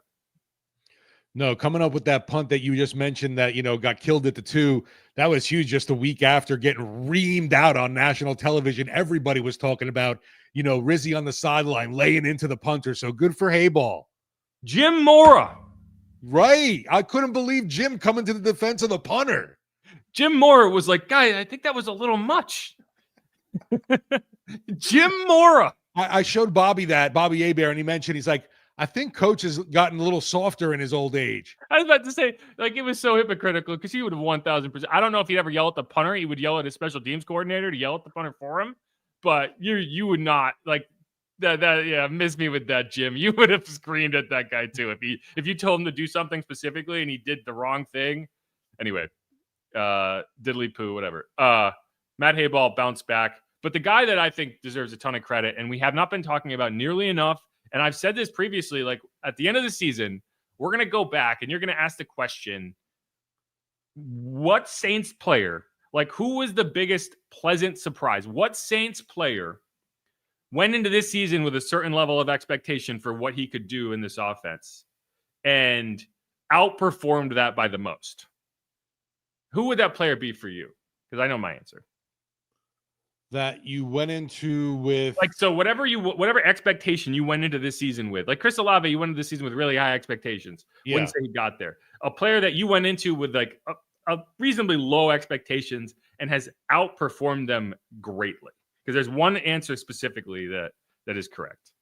No, coming up with that punt that you just mentioned that, got killed at the 2, that was huge. Just a week after getting reamed out on national television, everybody was talking about, Rizzi on the sideline laying into the punter. So good for Hayball. Jim Mora. Right. I couldn't believe Jim coming to the defense of the punter. Jim Mora was like, guy, I think that was a little much. Jim Mora. I showed Bobby Abear, and he mentioned, he's like, I think Coach has gotten a little softer in his old age. I was about to say, like, it was so hypocritical because he would have 1,000%. I don't know if he'd ever yell at the punter. He would yell at his special teams coordinator to yell at the punter for him. But you would not like that. Yeah, miss me with that, Jim. You would have screamed at that guy too if you told him to do something specifically and he did the wrong thing. Anyway, diddly poo, whatever. Matt Hayball bounced back, but the guy that I think deserves a ton of credit, and we have not been talking about nearly enough. And I've said this previously, like at the end of the season, we're going to go back and you're going to ask the question, what Saints player, like who was the biggest pleasant surprise? What Saints player went into this season with a certain level of expectation for what he could do in this offense and outperformed that by the most? Who would that player be for you? Because I know my answer. That you went into with like, so whatever expectation you went into this season with, like Chris Olave, you went into this season with really high expectations. Yeah. Wouldn't say he got there. A player that you went into with like a reasonably low expectations and has outperformed them greatly. Because there's one answer specifically that is correct.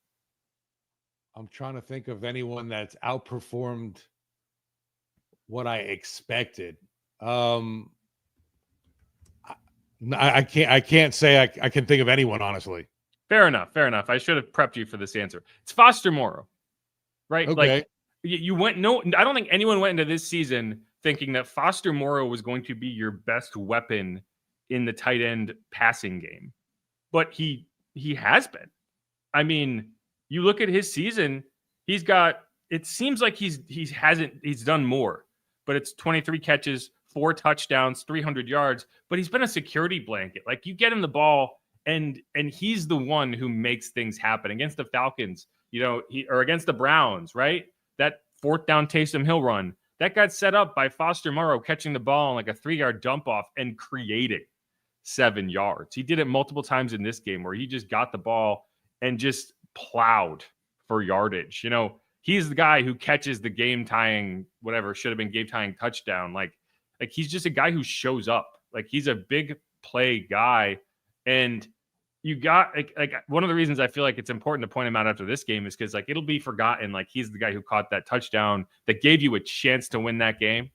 I'm trying to think of anyone that's outperformed what I expected. I can't say I can think of anyone, honestly. Fair enough. I should have prepped you for this answer. It's Foster Moreau, right? Okay. Like you went, no, I don't think anyone went into this season thinking that Foster Moreau was going to be your best weapon in the tight end passing game, but he has been. I mean, you look at his season, he's got, it seems like he's done more, but it's 23 catches, 4 touchdowns, 300 yards, but he's been a security blanket. Like you get him the ball and he's the one who makes things happen against the Falcons, or against the Browns, right? That 4th down Taysom Hill run that got set up by Foster Moreau catching the ball on like a 3-yard dump off and creating 7 yards. He did it multiple times in this game where he just got the ball and just plowed for yardage. He's the guy who catches the game tying, whatever should have been game tying touchdown. Like he's just a guy who shows up. Like he's a big play guy. And you got like one of the reasons I feel like it's important to point him out after this game is because like it'll be forgotten. Like he's the guy who caught that touchdown that gave you a chance to win that game.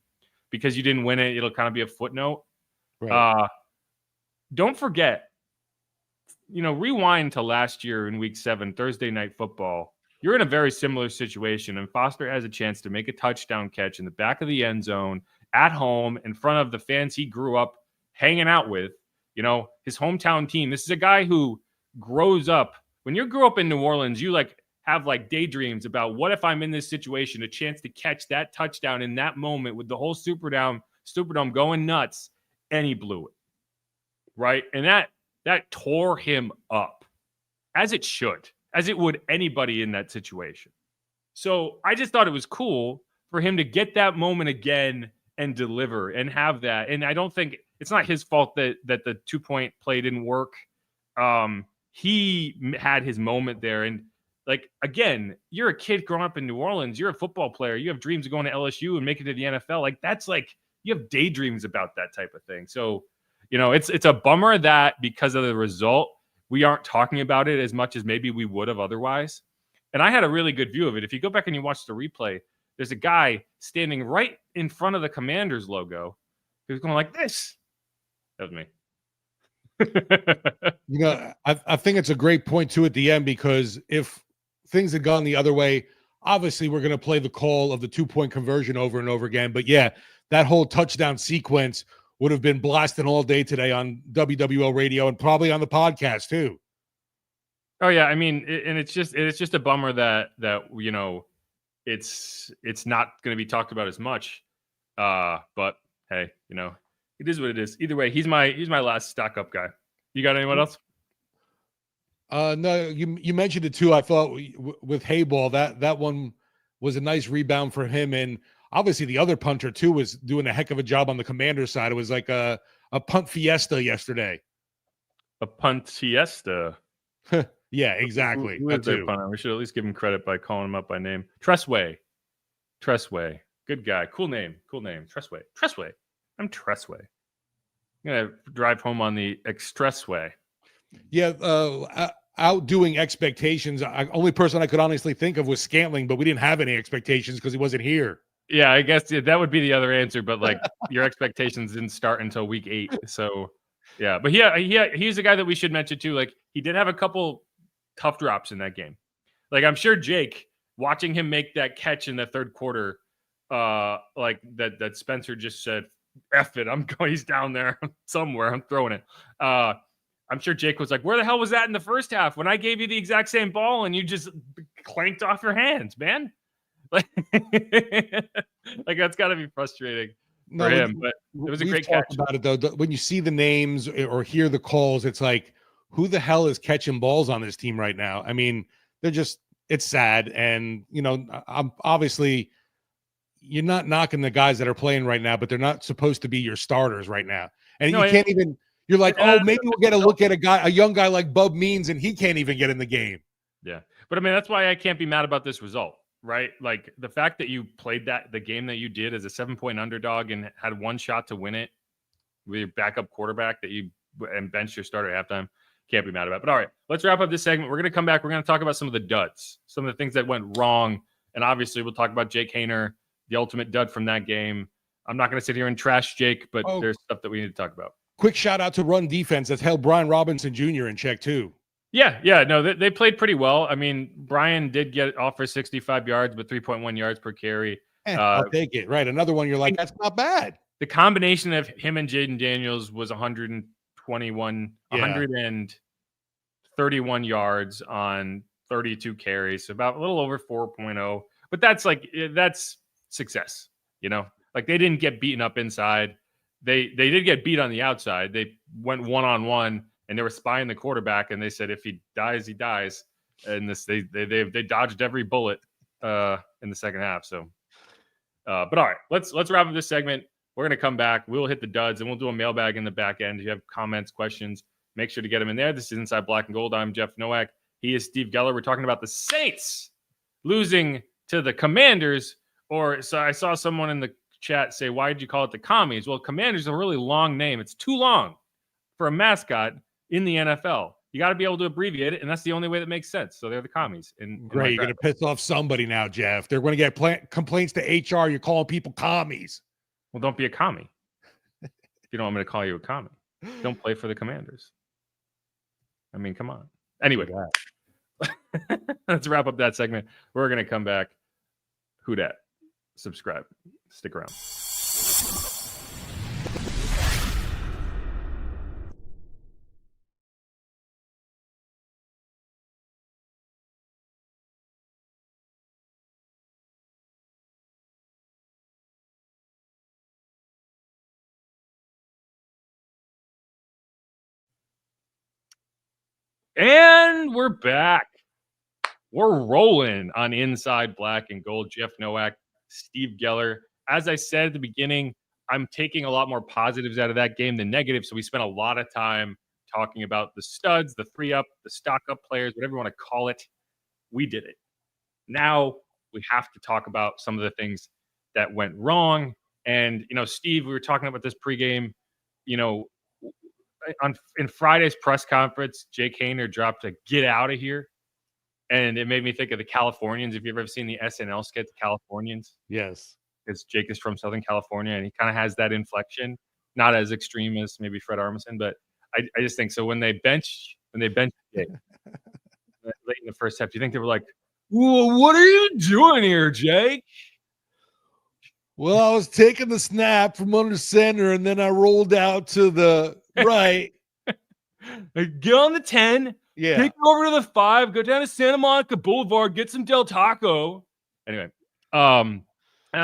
Because you didn't win it, it'll kind of be a footnote. Right. Don't forget, rewind to last year in week 7, Thursday Night Football. You're in a very similar situation, and Foster has a chance to make a touchdown catch in the back of the end zone at home in front of the fans he grew up hanging out with, his hometown team. This is a guy who grows up. When you grew up in New Orleans, you have daydreams about what if I'm in this situation, a chance to catch that touchdown in that moment with the whole Superdome going nuts, and he blew it. Right? And that tore him up, as it should, as it would anybody in that situation. So I just thought it was cool for him to get that moment again and deliver and have that. And I don't think it's not his fault that the 2-point play didn't work. He had his moment there. And again, you're a kid growing up in New Orleans. You're a football player. You have dreams of going to LSU and making it to the NFL. That's you have daydreams about that type of thing. So, it's a bummer that because of the result, we aren't talking about it as much as maybe we would have otherwise. And I had a really good view of it. If you go back and you watch the replay, there's a guy standing right in front of the Commanders logo who's going like this. That was me. I think it's a great point too at the end, because if things had gone the other way, obviously we're going to play the call of the 2-point conversion over and over again. But yeah, that whole touchdown sequence would have been blasting all day today on WWL radio and probably on the podcast too. Oh yeah, I mean, it's just a bummer that it's not going to be talked about as much. But hey, it is what it is. Either way, he's my last stock up guy. You got anyone else? No, you mentioned it too. I thought with Hayball, that one was a nice rebound for him, and obviously the other punter too was doing a heck of a job on the Commander's side. It was like a punt fiesta yesterday. A punt fiesta. Yeah, exactly. Who is their punter? We should at least give him credit by calling him up by name. Tressway. Good guy. Cool name. Tressway. I'm Tressway. I'm going to drive home on the expressway. Yeah, outdoing expectations. Only person I could honestly think of was Scantling, but we didn't have any expectations because he wasn't here. Yeah, I guess that would be the other answer. But like your expectations didn't start until week 8. So yeah, but he's a guy that we should mention too. Like he did have a couple tough drops in that game. Like I'm sure Jake, watching him make that catch in the third quarter, like that Spencer just said, F it, I'm going, he's down there somewhere, I'm throwing it. I'm sure Jake was like, where the hell was that in the first half when I gave you the exact same ball and you just clanked off your hands, man? Like, like that's got to be frustrating for him. But it was a great catch. About it though, when you see the names or hear the calls, it's like, who the hell is catching balls on this team right now? I mean, it's sad. And, I'm obviously, you're not knocking the guys that are playing right now, but they're not supposed to be your starters right now. And you can't even, you're like, maybe we'll get a look at a young guy like Bub Means, and he can't even get in the game. Yeah. But I mean, that's why I can't be mad about this result, right? Like the fact that you played the game that you did as a 7-point underdog and had one shot to win it with your backup quarterback and benched your starter at halftime. Can't be mad about it. But all right, let's wrap up this segment. We're going to come back. We're going to talk about some of the duds, some of the things that went wrong. And obviously, we'll talk about Jake Haener, the ultimate dud from that game. I'm not going to sit here and trash Jake, but there's stuff that we need to talk about. Quick shout out to run defense that's held Brian Robinson Jr. in check too. Yeah. No, they played pretty well. I mean, Brian did get off for 65 yards, but 3.1 yards per carry. I'll take it. Right. Another one you're like, that's not bad. The combination of him and Jaden Daniels was 131 yards on 32 carries, so about a little over 4.0. But that's success, Like they didn't get beaten up inside. They did get beat on the outside. They went one-on-one and they were spying the quarterback, and they said if he dies, he dies. And they dodged every bullet in the second half. So, but all right, let's wrap up this segment. We're gonna come back. We'll hit the duds and we'll do a mailbag in the back end. If you have comments, questions, make sure to get them in there. This is Inside Black and Gold. I'm Jeff Nowak. He is Steve Geller. We're talking about the Saints losing to the Commanders. So I saw someone in the chat say, why did you call it the Commies? Well, Commanders is a really long name. It's too long for a mascot in the NFL. You got to be able to abbreviate it, and that's the only way that makes sense. So they're the Commies. Great. You're going to piss off somebody now, Jeff. They're going to get complaints to HR. You're calling people commies. Well, don't be a commie. You don't want me to call you a commie. Don't play for the Commanders. I mean, come on. Anyway, let's wrap up that segment. We're going to come back. Who dat? Subscribe. Stick around. And we're back. We're rolling on Inside Black and Gold. Jeff Nowak, Steve Geller. As I said at the beginning, I'm taking a lot more positives out of that game than negatives. So we spent a lot of time talking about the studs, the 3-up, the stock-up players, whatever you want to call it. We did it. Now we have to talk about some of the things that went wrong. And, Steve, we were talking about this pregame, in Friday's press conference, Jake Haener dropped a "get out of here," and it made me think of the Californians. If you've ever seen the SNL skit, The Californians, yes, because Jake is from Southern California, and he kind of has that inflection, not as extreme as maybe Fred Armisen, but I just think so. When they bench Jake late in the first half, do you think they were like, "Well, what are you doing here, Jake?" Well, I was taking the snap from under center, and then I rolled out to the right. Get on the 10. Yeah. Take it over to the 5. Go down to Santa Monica Boulevard. Get some Del Taco. Anyway, I'm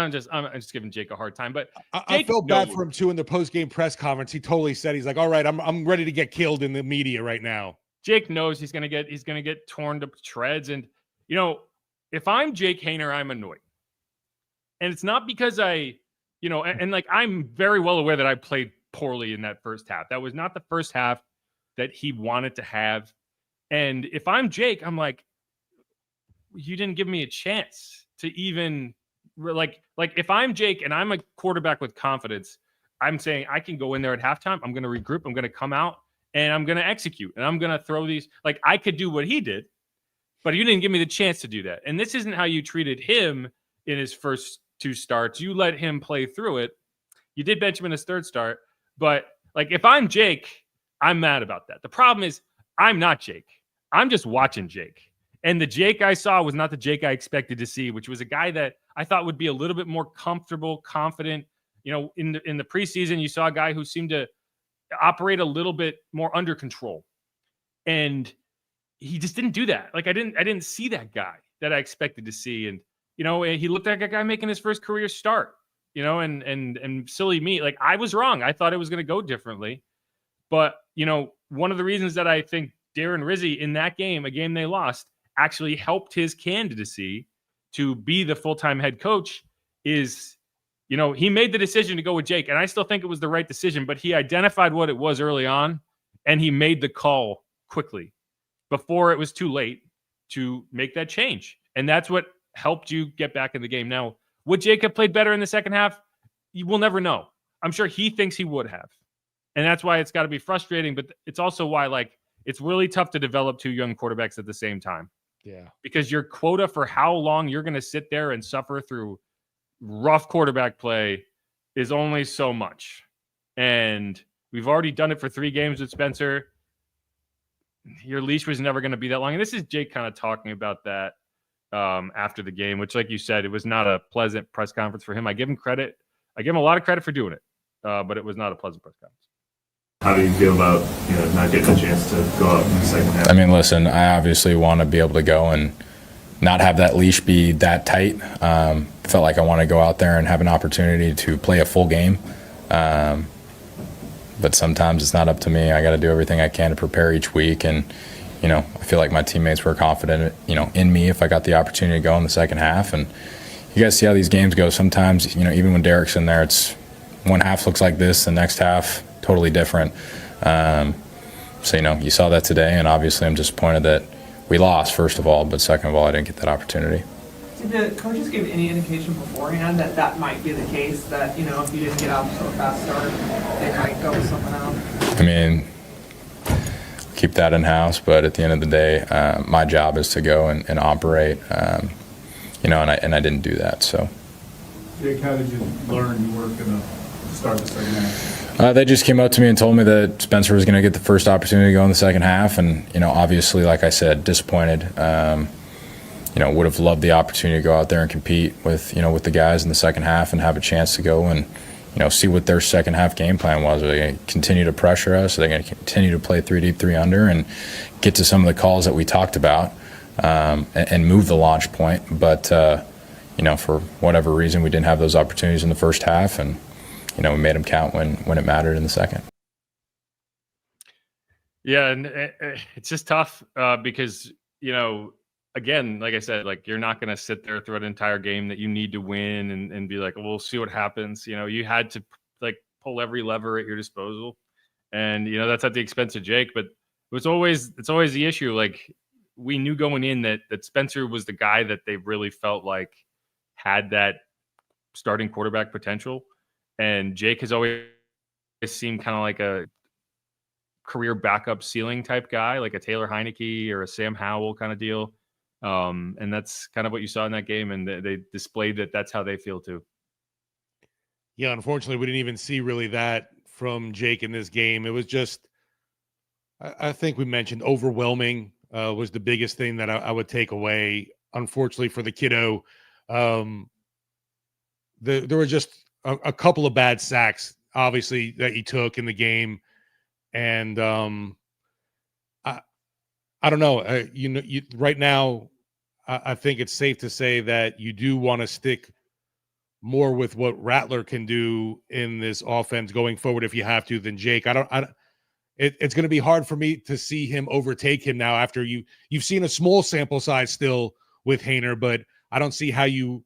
just giving Jake a hard time, but I felt bad for him too in the post-game press conference. He totally said, he's like, "All right, I'm ready to get killed in the media right now." Jake knows he's gonna get torn to shreds, and if I'm Jake Haener, I'm annoyed. And it's not because I'm very well aware that I played poorly in that first half. That was not the first half that he wanted to have. And if I'm Jake, I'm like, you didn't give me a chance to even like if I'm Jake and I'm a quarterback with confidence, I'm saying I can go in there at halftime. I'm going to regroup. I'm going to come out and I'm going to execute, and I'm going to throw these. Like, I could do what he did, but you didn't give me the chance to do that. And this isn't how you treated him in his first 2 starts. You let him play through it. You did bench him in his 3rd start, but like, if I'm Jake, I'm mad about that. The problem is I'm not Jake. I'm just watching Jake. And the Jake I saw was not the Jake I expected to see, which was a guy that I thought would be a little bit more comfortable, confident. You know, in the preseason, you saw a guy who seemed to operate a little bit more under control. And he just didn't do that. Like, I didn't see that guy that I expected to see. And, you know, he looked like a guy making his first career start, you know, and silly me. Like, I was wrong. I thought it was going to go differently. But, you know, one of the reasons that I think Darren Rizzi in that game, a game they lost, actually helped his candidacy to be the full-time head coach is, you know, he made the decision to go with Jake. And I still think it was the right decision, but he identified what it was early on, and he made the call quickly before it was too late to make that change. And that's what helped you get back in the game. Now, would Jake have played better in the second half? You will never know. I'm sure he thinks he would have. And that's why it's got to be frustrating, but it's also why, like, it's really tough to develop 2 young quarterbacks at the same time. Yeah. Because your quota for how long you're going to sit there and suffer through rough quarterback play is only so much. And we've already done it for 3 games with Spencer. Your leash was never going to be that long. And this is Jake kind of talking about that after the game, which, like you said, it was not a pleasant press conference for him. I give him credit. I give him a lot of credit for doing it, but it was not a pleasant press conference. How do you feel about, you know, not getting a chance to go out in the second half? I mean, listen, I obviously want to be able to go and not have that leash be that tight. Felt like I want to go out there and have an opportunity to play a full game. But sometimes it's not up to me. I got to do everything I can to prepare each week. And, you know, I feel like my teammates were confident, you know, in me if I got the opportunity to go in the second half. And you guys see how these games go. Sometimes, you know, even when Derek's in there, it's one half looks like this, the next half totally different. So, you know, you saw that today, and obviously I'm disappointed that we lost, first of all, but second of all, I didn't get that opportunity. Did the coaches give any indication beforehand that that might be the case, that, you know, if you didn't get out to a fast start, they might go with someone else? I mean, keep that in-house, but at the end of the day, my job is to go and operate, you know, and I didn't do that, so. Jake, how did you learn you weren't going to start the second half? They just came up to me and told me that Spencer was going to get the first opportunity to go in the second half, and, you know, obviously, like I said, disappointed. You know, would have loved the opportunity to go out there and compete with, you know, with the guys in the second half and have a chance to go and, you know, see what their second half game plan was. Are they going to continue to pressure us? Are they going to continue to play 3 deep, 3 under, and get to some of the calls that we talked about and move the launch point? But, you know, for whatever reason, we didn't have those opportunities in the first half, and, you know, we made them count when it mattered in the second. Yeah, and it's just tough because, you know, again, like I said, like, you're not going to sit there through an entire game that you need to win and be like, well, we'll see what happens. You know, you had to, like, pull every lever at your disposal, and, you know, that's at the expense of Jake. But it's always the issue. Like, we knew going in that Spencer was the guy that they really felt like had that starting quarterback potential. And Jake has always seemed kind of like a career backup ceiling type guy, like a Taylor Heineke or a Sam Howell kind of deal. And that's kind of what you saw in that game. And they displayed that that's how they feel too. Yeah, unfortunately, we didn't even see really that from Jake in this game. It was just, I think we mentioned overwhelming was the biggest thing that I would take away. Unfortunately for the kiddo, there were just a couple of bad sacks, obviously, that he took in the game. And I don't know. Right now, I think it's safe to say that you do want to stick more with what Rattler can do in this offense going forward if you have to than Jake. It's going to be hard for me to see him overtake him now after you've seen a small sample size still with Haener, but I don't see how you,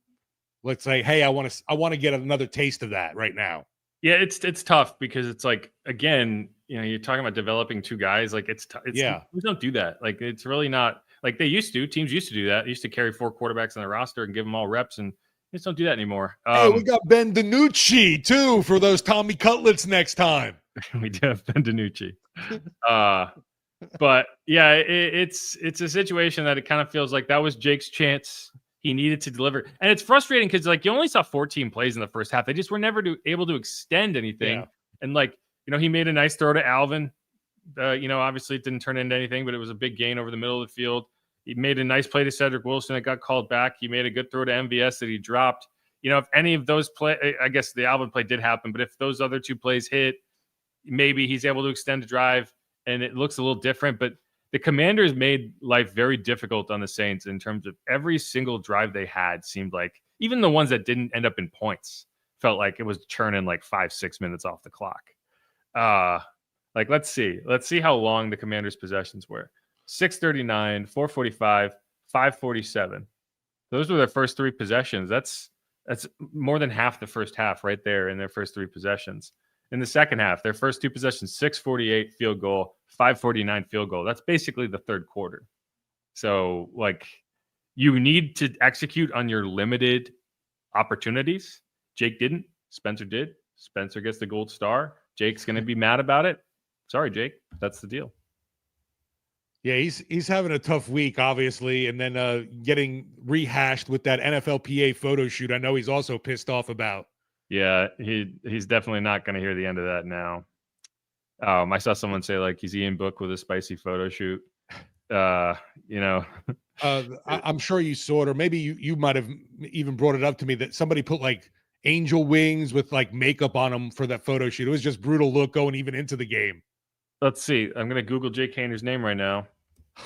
let's say, hey, I want to get another taste of that right now. Yeah, it's tough because it's like, again, you know, you're talking about developing 2 guys. Like, it's yeah, we don't do that. Like, it's really not like they used to. Teams used to do that. They used to carry 4 quarterbacks on the roster and give them all reps. And Just don't do that anymore. Hey, we got Ben DiNucci too for those Tommy Cutlets next time. We do have Ben DiNucci. But yeah, it's a situation that it kind of feels like that was Jake's chance. He needed to deliver. And it's frustrating because like you only saw 14 plays in the first half. They just were never able to extend anything. Yeah. And like, he made a nice throw to Alvin. Obviously it didn't turn into anything, but it was a big gain over the middle of the field. He made a nice play to Cedric Wilson that got called back. He made a good throw to MVS that he dropped. If any of those I guess the Alvin play did happen, but if those other two plays hit, maybe he's able to extend the drive and it looks a little different. But the Commanders made life very difficult on the Saints in terms of every single drive they had seemed like, even the ones that didn't end up in points, felt like it was churning like 5-6 minutes off the clock. Let's see how long the Commanders' possessions were. 6:39, 4:45, 5:47. Those were their first three possessions. That's more than half the first half right there in their first three possessions. In the second half, their first two possessions, 6:48 field goal, 5:49 field goal. That's basically the third quarter. So, you need to execute on your limited opportunities. Jake didn't. Spencer did. Spencer gets the gold star. Jake's going to be mad about it. Sorry, Jake. That's the deal. Yeah, he's having a tough week, obviously, and then getting rehashed with that NFLPA photo shoot. I know he's also pissed off about. Yeah, he's definitely not going to hear the end of that now. I saw someone say he's Ian Book with a spicy photo shoot. I'm sure you saw it, or maybe you might have even brought it up to me that somebody put angel wings with makeup on them for that photo shoot. It was just brutal look going even into the game. Let's see. I'm going to Google Jake Haener's name right now.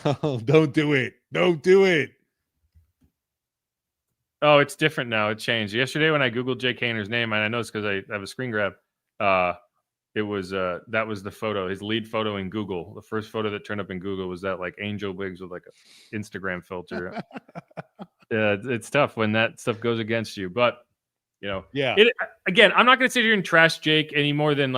Oh, don't do it. Don't do it. Oh, it's different now. It changed. Yesterday when I Googled Jake Haener's name, and I know it's because I have a screen grab, it was that was the photo, his lead photo in Google. The first photo that turned up in Google was that angel wigs with an Instagram filter. It's tough when that stuff goes against you. But, yeah. Again, I'm not going to sit here and trash Jake any more than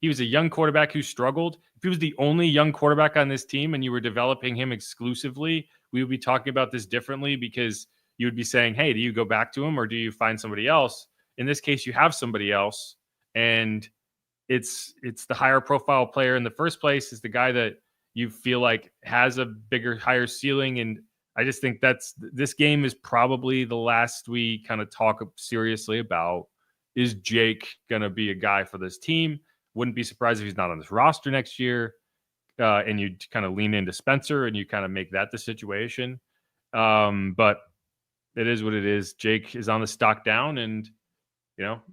he was a young quarterback who struggled. If he was the only young quarterback on this team and you were developing him exclusively, we would be talking about this differently because you would be saying, hey, do you go back to him or do you find somebody else? In this case, you have somebody else, and it's the higher profile player in the first place. Is the guy that you feel like has a bigger, higher ceiling. And I just think this game is probably the last we kind of talk seriously about. Is Jake going to be a guy for this team? Wouldn't be surprised if he's not on this roster next year. And you kind of lean into Spencer and you kind of make that the situation. But it is what it is. Jake is on the stock down, and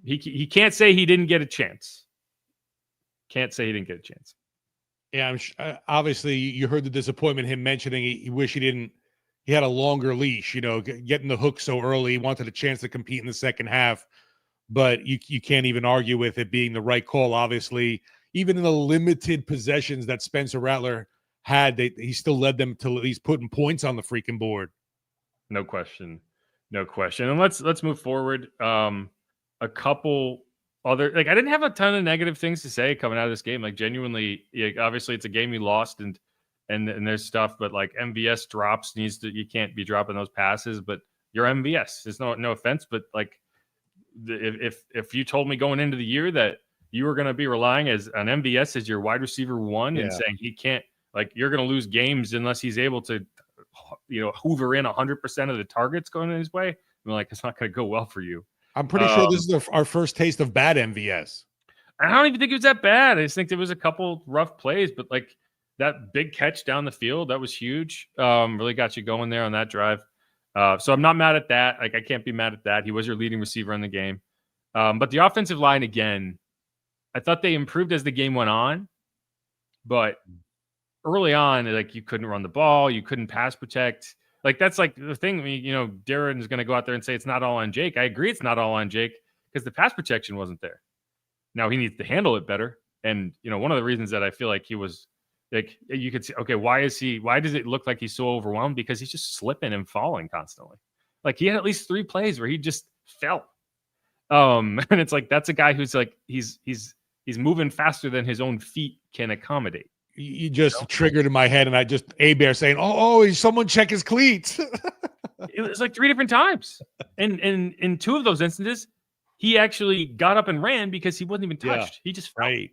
he can't say he didn't get a chance. Can't say he didn't get a chance. Yeah, obviously you heard the disappointment him mentioning he wish he had a longer leash. Getting the hook so early, he wanted a chance to compete in the second half. But you can't even argue with it being the right call. Obviously, even in the limited possessions that Spencer Rattler had, he still led them to at least putting points on the freaking board. No question. And let's move forward. A couple other I didn't have a ton of negative things to say coming out of this game. Genuinely, obviously it's a game you lost and there's stuff, but MVS drops you can't be dropping those passes. But you're MVS. There's no offense, but if you told me going into the year that you were going to be relying on MVS as your wide receiver one and saying he can't, you're going to lose games unless he's able to, hoover in 100% of the targets going in his way, I'm it's not going to go well for you. I'm pretty sure this is our first taste of bad MVS. I don't even think it was that bad. I just think there was a couple rough plays, but that big catch down the field, that was huge. Really got you going there on that drive. So I'm not mad at that. I can't be mad at that. He was your leading receiver in the game. But the offensive line, again, I thought they improved as the game went on. But early on, you couldn't run the ball. You couldn't pass protect. That's the thing. Darren is going to go out there and say it's not all on Jake. I agree it's not all on Jake because the pass protection wasn't there. Now he needs to handle it better. And, one of the reasons that I feel like he was you could see, okay, why does it look like he's so overwhelmed? Because he's just slipping and falling constantly. He had at least 3 plays where he just fell. And it's that's a guy who's he's moving faster than his own feet can accommodate. You just triggered in my head, and I just A-Bear saying, oh, someone check his cleats. It was 3 different times. And in two of those instances, he actually got up and ran because he wasn't even touched. Yeah, He just fell. right.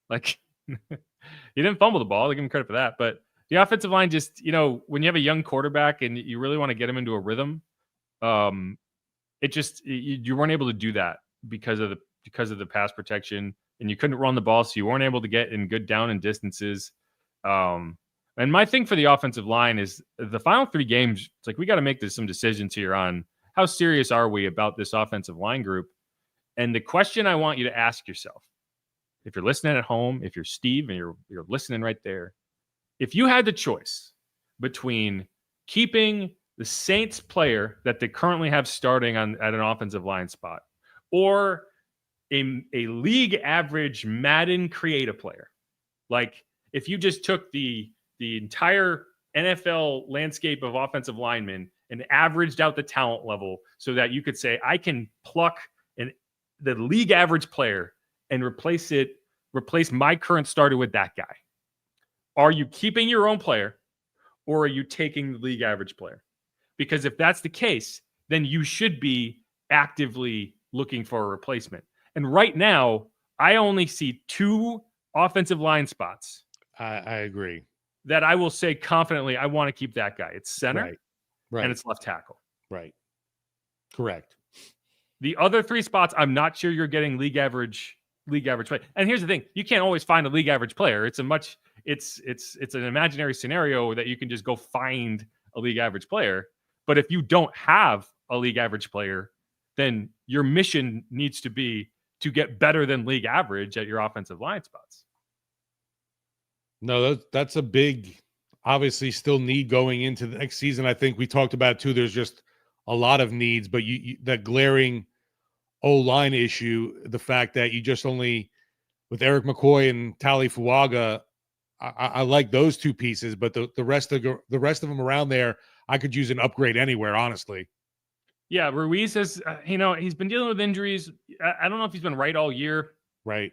Like he didn't fumble the ball. I give him credit for that. But the offensive line just, when you have a young quarterback and you really want to get him into a rhythm, it just you weren't able to do that because of the pass protection, and you couldn't run the ball, so you weren't able to get in good down and distances. And my thing for the offensive line is the final 3 games. It's like we got to make some decisions here on how serious are we about this offensive line group. And the question I want you to ask yourself, if you're listening at home, if you're Steve and you're listening right there, if you had the choice between keeping the Saints player that they currently have starting at an offensive line spot, or a league average Madden creative player, like if you just took the entire NFL landscape of offensive linemen and averaged out the talent level so that you could say, I can pluck the league average player and replace my current starter with that guy. Are you keeping your own player, or are you taking the league average player? Because if that's the case, then you should be actively looking for a replacement. And right now, I only see 2 offensive line spots. I agree. That I will say confidently, I want to keep that guy. It's center, right, and it's left tackle. Right. Correct. The other 3 spots, I'm not sure you're getting league average play. And here's the thing: you can't always find a league average player. It's an imaginary scenario that you can just go find a league average player. But if you don't have a league average player, then your mission needs to be to get better than league average at your offensive line spots. No, that's a big, obviously still need going into the next season. I think we talked about too. There's just a lot of needs, but that glaring O-line issue, the fact that you just only with Eric McCoy and Tali Fuaga, I like those 2 pieces, but the rest of them around there, I could use an upgrade anywhere, honestly. Yeah, Ruiz has, he's been dealing with injuries. I don't know if he's been right all year. Right.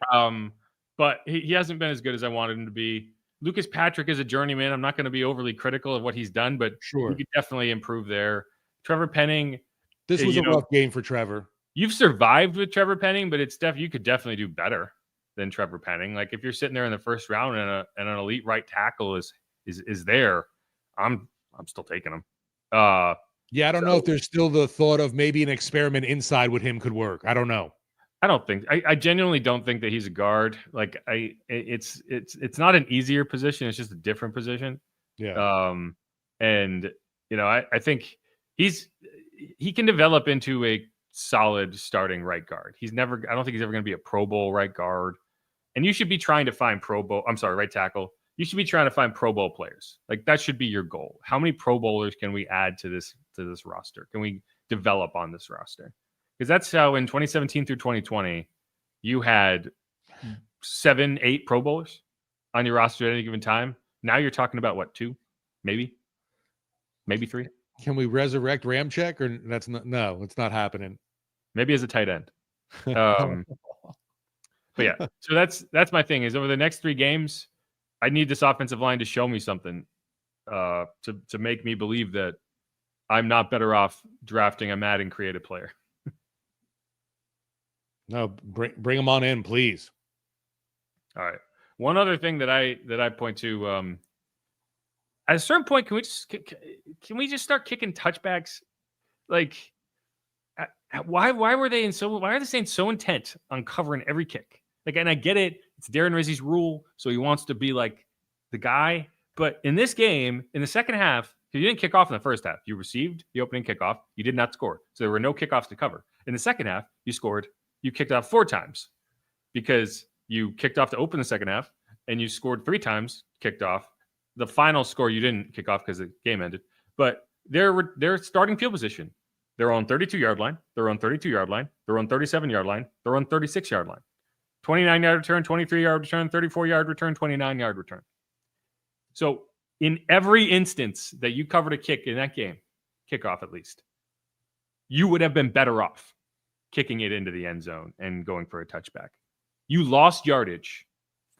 But he hasn't been as good as I wanted him to be. Lucas Patrick is a journeyman. I'm not going to be overly critical of what he's done, but sure, he could definitely improve there. Trevor Penning. This was a rough game for Trevor. You've survived with Trevor Penning, but you could definitely do better than Trevor Penning. Like if you're sitting there in the first round and an elite right tackle is there, I'm still taking him. Yeah, I don't know if there's still the thought of maybe an experiment inside with him could work. I don't know. I genuinely don't think that he's a guard. Like it's not an easier position. It's just a different position. Yeah. And I think he can develop into a solid starting right guard. I don't think he's ever going to be a Pro Bowl right guard. And you should be trying to find right tackle. You should be trying to find Pro Bowl players. Like that should be your goal. How many Pro Bowlers can we add to this roster? Can we develop on this roster? Because that's how in 2017 through 2020, you had 7-8 Pro Bowlers on your roster at any given time. Now you're talking about what, 2? Maybe 3. Can we resurrect Ramczyk, or no, it's not happening. Maybe as a tight end. But yeah, so that's my thing is over the next 3 games, I need this offensive line to show me something to make me believe that I'm not better off drafting a Madden creative player. No, bring him on in, please. All right. One other thing that I point to, at a certain point, can we just start kicking touchbacks? Like, why are the Saints so intent on covering every kick? Like, and I get it. It's Darren Rizzi's rule, so he wants to be like the guy. But in this game, in the second half, you didn't kick off in the first half. You received the opening kickoff. You did not score. So there were no kickoffs to cover. In the second half, you scored. You kicked off 4 times because you kicked off to open the second half, and you scored 3 times, kicked off. The final score you didn't kick off because the game ended. But they're starting field position. They're on 32-yard line. They're on 32-yard line. They're on 37-yard line. They're on 36-yard line. 29-yard return, 23-yard return, 34-yard return, 29-yard return. So in every instance that you covered a kick in that game, kickoff at least, you would have been better off kicking it into the end zone and going for a touchback. You lost yardage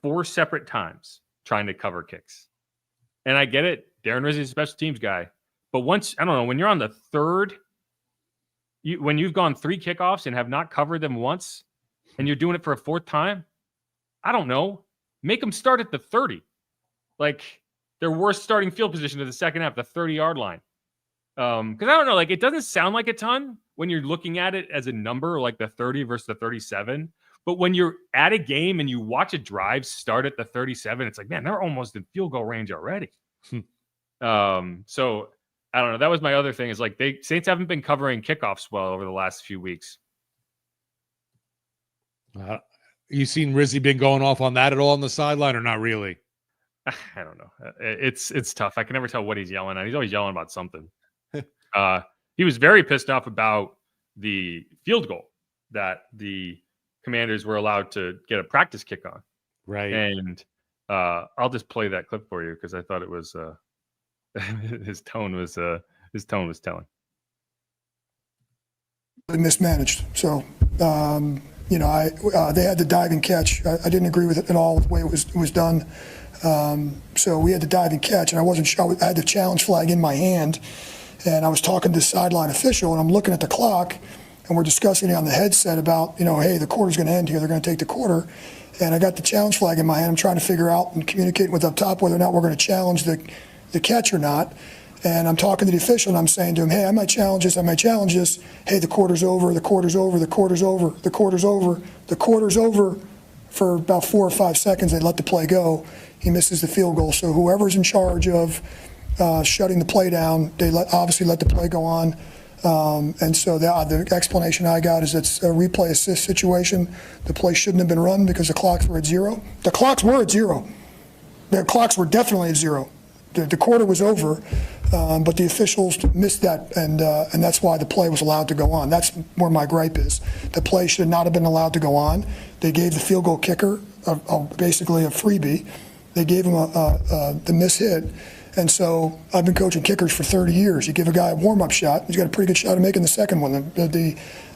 4 separate times trying to cover kicks. And I get it. Darren Rizzi's a special teams guy. But when you're on the 3rd when you've gone 3 kickoffs and have not covered them once, and you're doing it for a 4th time, I don't know. Make them start at the 30. Like their worst starting field position of the second half, the 30-yard line. Because I don't know, like it doesn't sound like a ton when you're looking at it as a number, like the 30 versus the 37. But when you're at a game and you watch a drive start at the 37, it's like, man, they're almost in field goal range already. So I don't know. That was my other thing is like Saints haven't been covering kickoffs well over the last few weeks. You seen Rizzy been going off on that at all on the sideline or not really? I don't know. It's tough. I can never tell what he's yelling at. He's always yelling about something. He was very pissed off about the field goal that the Commanders were allowed to get a practice kick on. Right. And I'll just play that clip for you because I thought it was his tone was telling. Mismanaged. So they had the diving catch. I didn't agree with it at all the way it was done. So we had the diving catch, and I wasn't sure. I had the challenge flag in my hand, and I was talking to the sideline official, and I'm looking at the clock, and we're discussing it on the headset about, hey, the quarter's going to end here. They're going to take the quarter. And I got the challenge flag in my hand. I'm trying to figure out and communicate with up top whether or not we're going to challenge the catch or not. And I'm talking to the official, and I'm saying to him, hey, I might challenge this. Hey, the quarter's over, the quarter's over, the quarter's over, the quarter's over, the quarter's over. For about 4 or 5 seconds, they let the play go. He misses the field goal. So whoever's in charge of shutting the play down, they obviously let the play go on. And so the explanation I got is it's a replay assist situation. The play shouldn't have been run because the clocks were at 0. The clocks were at 0. The clocks were definitely at 0. The quarter was over, but the officials missed that, and that's why the play was allowed to go on. That's where my gripe is. The play should not have been allowed to go on. They gave the field goal kicker basically a freebie. They gave him the miss hit. And so I've been coaching kickers for 30 years. You give a guy a warm-up shot, he's got a pretty good shot of making the second one.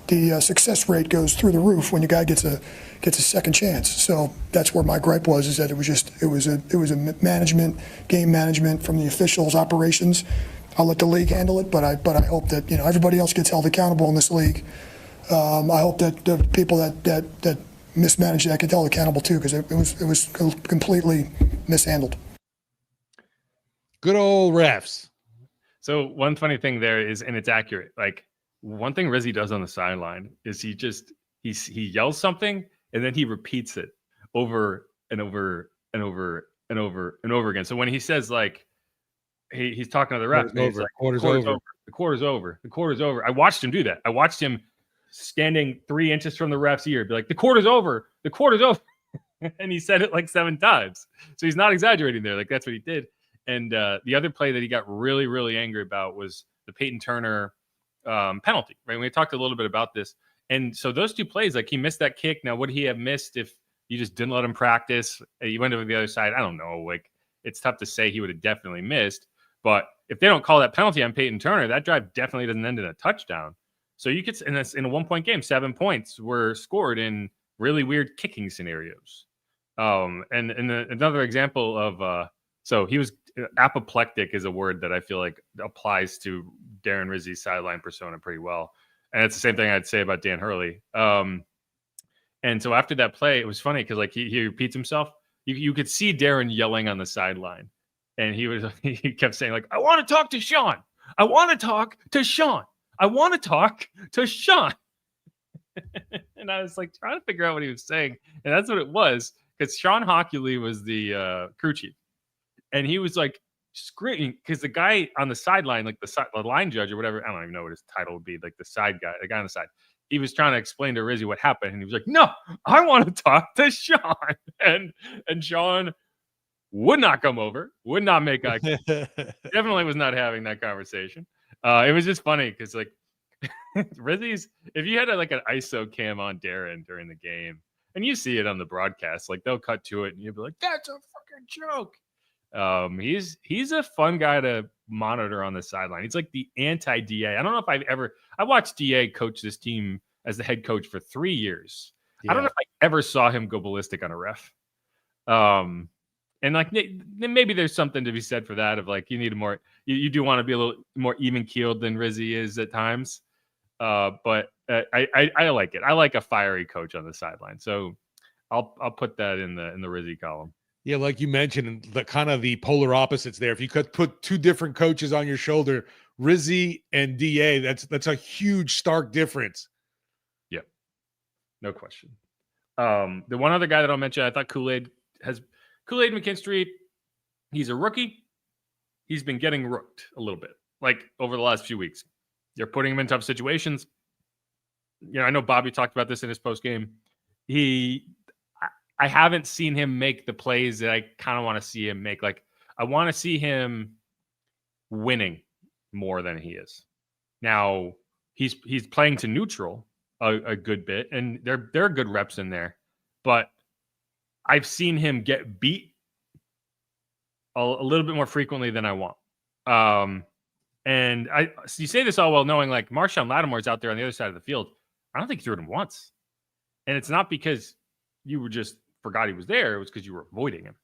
The success rate goes through the roof when your guy gets a second chance. So that's where my gripe was, is that it was a management, game management from the officials, operations. I'll let the league handle it, but I hope that everybody else gets held accountable in this league. I hope that the people that mismanaged that get held accountable too, because it was completely mishandled. Good old refs. So one funny thing there is, and it's accurate, like one thing Rizzy does on the sideline is he yells something and then he repeats it over and over and over and over and over again. So when he says like he's talking to the refs, he's like, quarter's over, the quarter's over, the quarter's over. I watched him do that. I watched him standing 3 inches from the ref's ear, be like, the quarter's over, the quarter's over. And he said it like 7 times. So he's not exaggerating there. Like that's what he did. And the other play that he got really, really angry about was the Peyton Turner penalty, right? We talked a little bit about this. And so those 2 plays, like he missed that kick. Now, would he have missed if you just didn't let him practice? He went over the other side. I don't know. Like it's tough to say. He would have definitely missed. But if they don't call that penalty on Peyton Turner, that drive definitely doesn't end in a touchdown. So you could, in a 1-point game, 7 points were scored in really weird kicking scenarios. Another example of so he was apoplectic is a word that I feel like applies to Darren Rizzi's sideline persona pretty well. And it's the same thing I'd say about Dan Hurley. And so after that play, it was funny because like he repeats himself. You could see Darren yelling on the sideline. And he kept saying like, I want to talk to Sean. I want to talk to Sean. I want to talk to Sean. And I was like trying to figure out what he was saying. And that's what it was. Because Sean Hockley was the crew chief. And he was like screaming because the guy on the sideline, like the line judge or whatever, I don't even know what his title would be, like the guy on the side. He was trying to explain to Rizzy what happened. And he was like, no, I want to talk to Sean. And Sean would not come over, would not make eye contact. Definitely was not having that conversation. It was just funny because like Rizzy's, if you had an ISO cam on Darren during the game, and you see it on the broadcast, like they'll cut to it and you'll be like, that's a fucking joke. He's a fun guy to monitor on the sideline. He's like the anti-DA. I don't know if I watched DA coach this team as the head coach for 3 years. Yeah. I don't know if I ever saw him go ballistic on a ref. And like maybe there's something to be said for that of like you need you do want to be a little more even keeled than Rizzy is at times. But I like it. I like a fiery coach on the sideline. So I'll put that in the Rizzy column. Yeah, like you mentioned, the kind of the polar opposites there. If you could put two different coaches on your shoulder, Rizzy and DA, that's a huge stark difference. Yep. No question. The one other guy that I'll mention, I thought Kool-Aid McKinstry, he's a rookie. He's been getting rooked a little bit, like over the last few weeks. They're putting him in tough situations. I know Bobby talked about this in his post game. I haven't seen him make the plays that I kind of want to see him make. Like, I want to see him winning more than he is. Now, he's playing to neutral a good bit, and there are good reps in there. But I've seen him get beat a little bit more frequently than I want. And you say this all while knowing, like, Marshawn Lattimore's out there on the other side of the field. I don't think he threw it him once. And it's not because you were just forgot he was there. It was because you were avoiding him,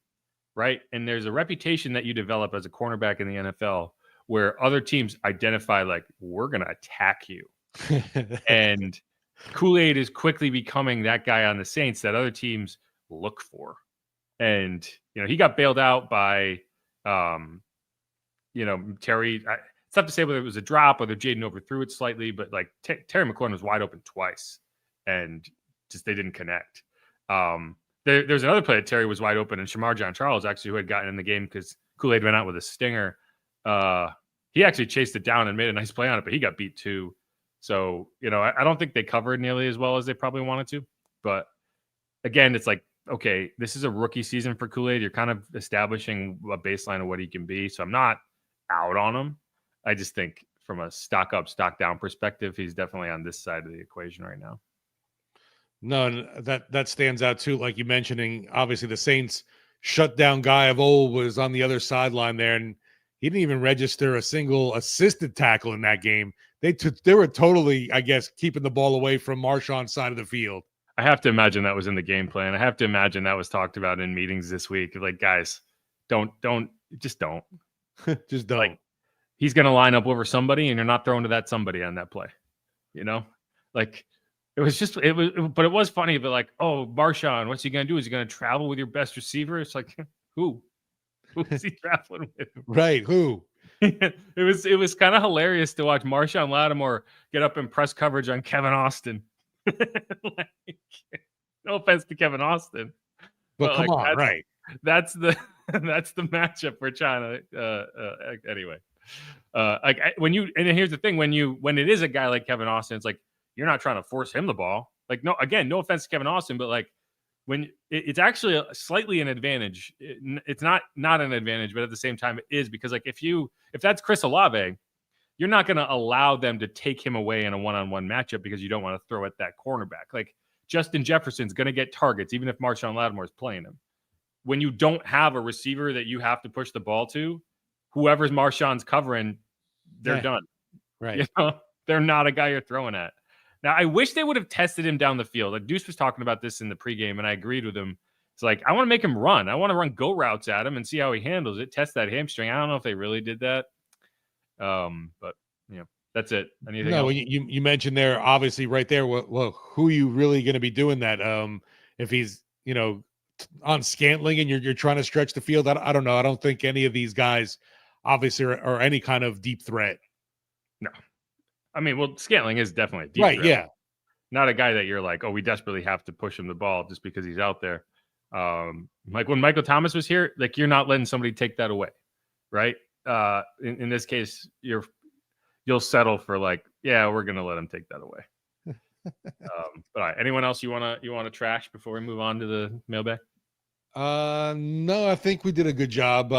right? And there's a reputation that you develop as a cornerback in the NFL where other teams identify, like, we're going to attack you. And Kool-Aid is quickly becoming that guy on the Saints that other teams look for. And, he got bailed out by, Terry. It's tough to say whether it was a drop, whether Jaden overthrew it slightly, but like Terry McLaurin was wide open twice and just they didn't connect. There's another play that Terry was wide open, and Shamar John Charles, actually, who had gotten in the game because Kool-Aid went out with a stinger. He actually chased it down and made a nice play on it, but he got beat too. So, I don't think they covered nearly as well as they probably wanted to. But again, it's like, okay, this is a rookie season for Kool-Aid. You're kind of establishing a baseline of what he can be. So I'm not out on him. I just think from a stock up, stock down perspective, he's definitely on this side of the equation right now. No, and that stands out too. Like you mentioning, obviously the Saints shutdown guy of old was on the other sideline there, and he didn't even register a single assisted tackle in that game. They were totally, I guess, keeping the ball away from Marshawn's side of the field. I have to imagine that was in the game plan. I have to imagine that was talked about in meetings this week. Like, guys, don't. Just don't. Like, he's going to line up over somebody, and you're not throwing to that somebody on that play. Like, it was funny. But like, oh, Marshawn, what's he going to do? Is he going to travel with your best receiver? It's like, who is he traveling with? Right, who? It was kind of hilarious to watch Marshawn Lattimore get up in press coverage on Kevin Austin. Like, no offense to Kevin Austin, but come on, right? That's the matchup we're trying to. Anyway, and here's the thing: when it is a guy like Kevin Austin, it's like you're not trying to force him the ball. Like, no offense to Kevin Austin, but like when it's actually slightly an advantage. It's not an advantage, but at the same time it is, because like if that's Chris Olave, you're not going to allow them to take him away in a one-on-one matchup because you don't want to throw at that cornerback. Like, Justin Jefferson's going to get targets even if Marshawn Lattimore is playing him. When you don't have a receiver that you have to push the ball to, whoever's Marshawn's covering, they're done. Right. They're not a guy you're throwing at. Now, I wish they would have tested him down the field. Like, Deuce was talking about this in the pregame, and I agreed with him. It's like, I want to make him run. I want to run go routes at him and see how he handles it. Test that hamstring. I don't know if they really did that. But that's it. Anything else? You mentioned there, obviously right there. Well, who are you really going to be doing that? If he's, on Scantling and you're trying to stretch the field, I don't know. I don't think any of these guys obviously are any kind of deep threat. No. I mean, well, Scantling is definitely a deep right. threat. Yeah. Not a guy that you're like, oh, we desperately have to push him the ball just because he's out there. Like when Michael Thomas was here, like, you're not letting somebody take that away. Right. In this case, you'll settle for like, yeah, we're going to let him take that away. All right. Anyone else you want to trash before we move on to the mailbag? No, I think we did a good job.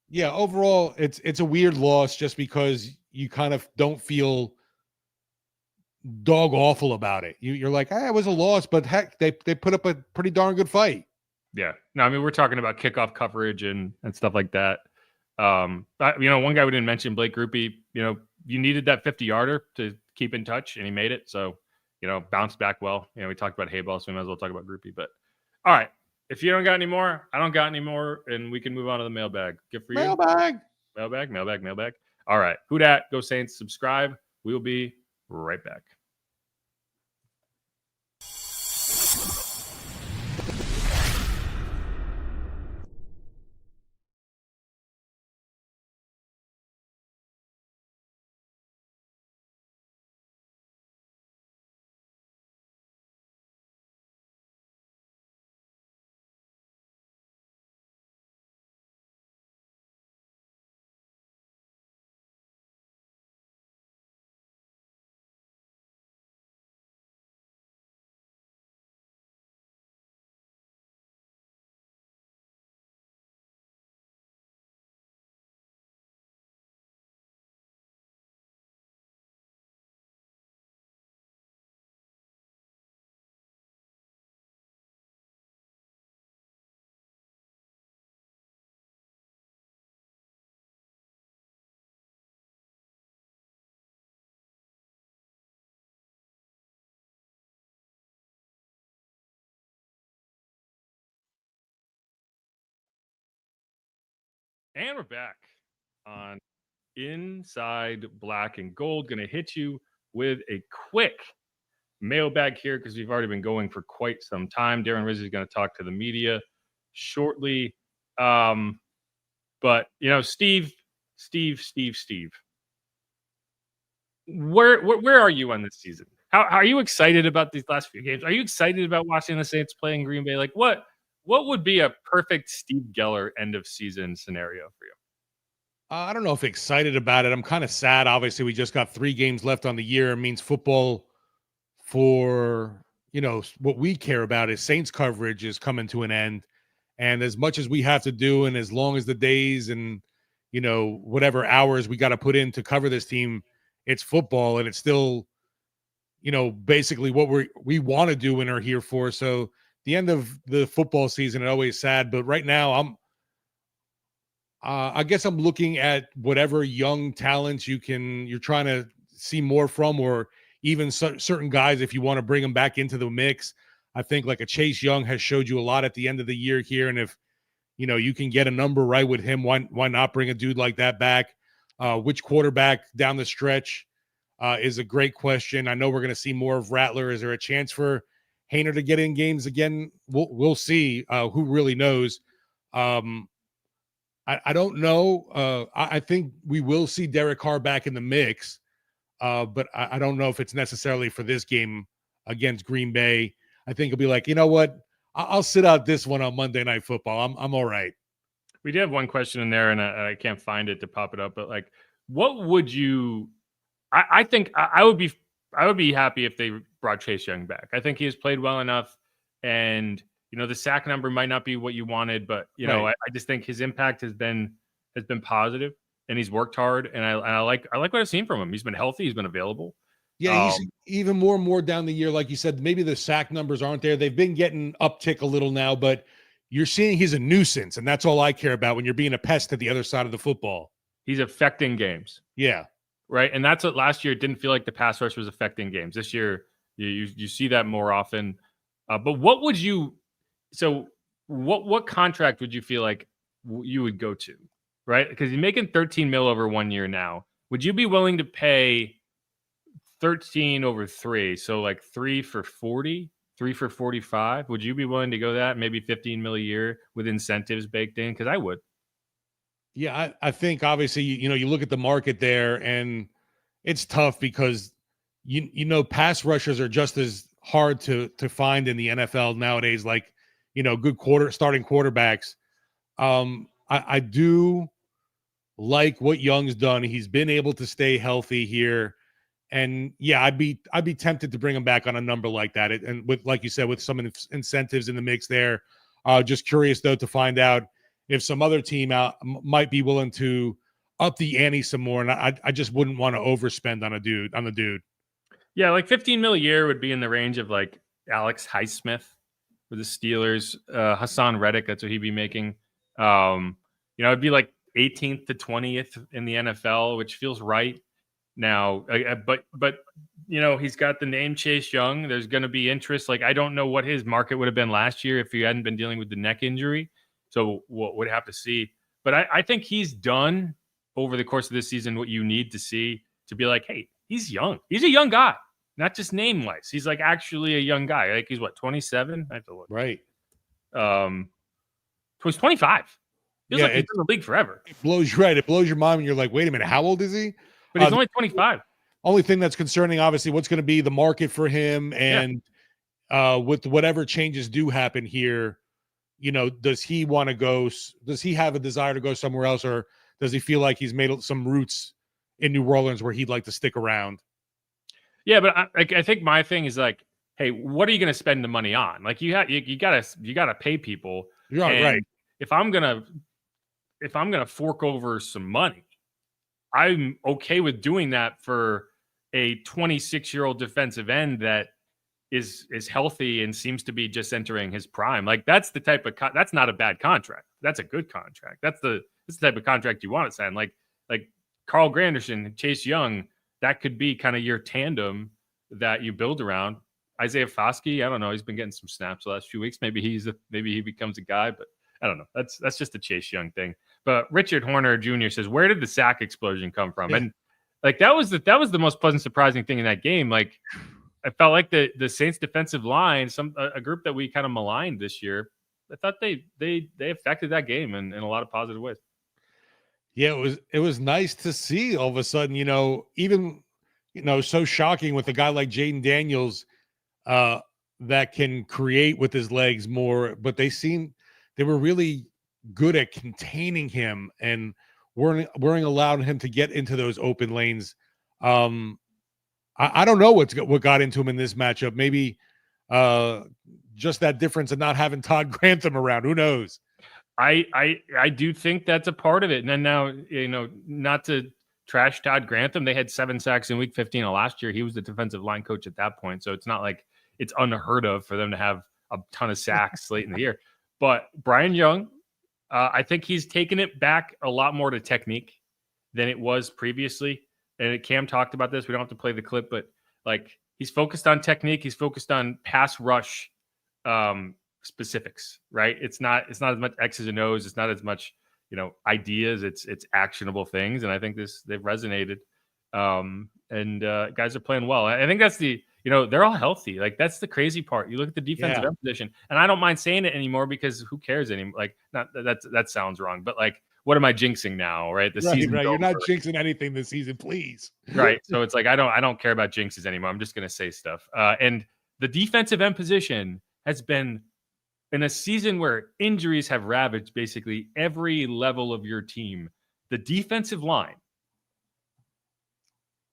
Yeah, overall, it's a weird loss just because you kind of don't feel dog awful about it. You're like, it was a loss, but heck, they put up a pretty darn good fight. Yeah. No, I mean, we're talking about kickoff coverage and stuff like that. One guy we didn't mention, Blake Grupe, you needed that 50-yarder to keep in touch, and he made it. So, bounced back well. We talked about Hayball, so we might as well talk about Grupe. But all right, if you don't got any more, I don't got any more, and we can move on to the mailbag. Good for you. Mailbag. All right. Who dat? Go Saints. Subscribe. We will be right back. And we're back on Inside Black and Gold. Going to hit you with a quick mailbag here because we've already been going for quite some time. Darren Rizzi is going to talk to the media shortly. But, Steve, where are you on this season? How are you excited about these last few games? Are you excited about watching the Saints play in Green Bay? Like, what would be a perfect Steve Geller end of season scenario for you? I don't know if excited about it. I'm kind of sad. Obviously, we just got 3 games left on the year. It means football for, what we care about is Saints coverage is coming to an end. And as much as we have to do, and as long as the days and, whatever hours we got to put in to cover this team, it's football, and it's still, basically what we want to do and are here for. So the end of the football season is always sad. But right now I guess I'm looking at whatever young talents you're trying to see more from, or even certain guys, if you want to bring them back into the mix. I think like a Chase Young has showed you a lot at the end of the year here. And if, you can get a number right with him, why not bring a dude like that back? Which quarterback down the stretch is a great question. I know we're going to see more of Rattler. Is there a chance for Haener to get in games again? We'll see. Who really knows? I don't know. I think we will see Derek Carr back in the mix, but I don't know if it's necessarily for this game against Green Bay. I think it'll be like, you know what? I'll sit out this one on Monday Night Football. I'm all right. We did have one question in there, and I can't find it to pop it up. But like, what would you? I think I would be happy if they brought Chase Young back. I think he has played well enough, and the sack number might not be what you wanted, but I just think his impact has been positive, and he's worked hard, and I like what I've seen from him. He's been healthy, he's been available. Yeah, he's even more and more down the year, like you said. Maybe the sack numbers aren't there; they've been getting uptick a little now, but you're seeing he's a nuisance, and that's all I care about when you're being a pest to the other side of the football. He's affecting games. Yeah, right, and that's what last year it didn't feel like the pass rush was affecting games. This year, you see that more often. But what would you? So what contract would you feel like you would go to, right? Because he's making $13 million over 1 year now. Would you be willing to pay 13 over 3? So like 3 for 40, 3 for 45. Would you be willing to go that? Maybe $15 million a year with incentives baked in? Because I would. Yeah, I think obviously you look at the market there, and it's tough because pass rushers are just as hard to find in the NFL nowadays. Like, good starting quarterbacks. I do like what Young's done. He's been able to stay healthy here. And yeah, I'd be tempted to bring him back on a number like that. And with, like you said, with some incentives in the mix there. Just curious though to find out if some other team might be willing to up the ante some more. And I just wouldn't want to overspend on the dude. Yeah, like 15 mil a year would be in the range of like Alex Highsmith for the Steelers. Hassan Reddick, that's what he'd be making. It'd be like 18th to 20th in the NFL, which feels right. Now, but he's got the name Chase Young. There's going to be interest. Like, I don't know what his market would have been last year if he hadn't been dealing with the neck injury. So we'll have to see. But I think he's done over the course of this season what you need to see to be like, hey, he's young. He's a young guy, not just name-wise. He's like actually a young guy. Like he's what, 27? I have to look. Right. He's 25. Feels like he's been in the league forever. It blows your mind when you're like, wait a minute, how old is he? But he's only 25. Only thing that's concerning, obviously, what's going to be the market for him, and with whatever changes do happen here, does he want to go? Does he have a desire to go somewhere else, or does he feel like he's made some roots in New Orleans where he'd like to stick around? Yeah, but I think my thing is like, hey, what are you going to spend the money on? Like you gotta pay people. Right. If I'm gonna fork over some money, I'm okay with doing that for a 26-year-old defensive end that is healthy and seems to be just entering his prime. Like that's the type of that's not a bad contract. That's a good contract. That's the type of contract you want to sign. Like Carl Granderson, Chase Young, that could be kind of your tandem that you build around. Isaiah Foskey, I don't know. He's been getting some snaps the last few weeks. Maybe he becomes a guy, but I don't know. That's just a Chase Young thing. But Richard Horner Jr. says, where did the sack explosion come from? Yeah. And like that was the most pleasant, surprising thing in that game. Like I felt like the Saints defensive line, a group that we kind of maligned this year, I thought they affected that game in a lot of positive ways. Yeah, it was nice to see all of a sudden, even so shocking with a guy like Jaden Daniels that can create with his legs more, but they were really good at containing him and weren't allowing him to get into those open lanes. I don't know what got into him in this matchup. Maybe just that difference of not having Todd Grantham around. Who knows? I do think that's a part of it. And then now, not to trash Todd Grantham, they had 7 sacks in week 15 of last year. He was the defensive line coach at that point. So it's not like it's unheard of for them to have a ton of sacks late in the year. But Brian Young, I think he's taken it back a lot more to technique than it was previously. And Cam talked about this. We don't have to play the clip, but like he's focused on technique. He's focused on pass rush specifics, right? It's not as much X's and O's. It's not as much, ideas. It's actionable things. And I think they've resonated. And guys are playing well. I think that's they're all healthy. Like that's the crazy part. You look at the defensive end position, and I don't mind saying it anymore because who cares anymore? Like, not that sounds wrong, but like, what am I jinxing now? Right, season. Right, you're not jinxing anything this season, please. Right. So it's like I don't care about jinxes anymore. I'm just gonna say stuff. And the defensive end position has been in a season where injuries have ravaged basically every level of your team. The defensive line.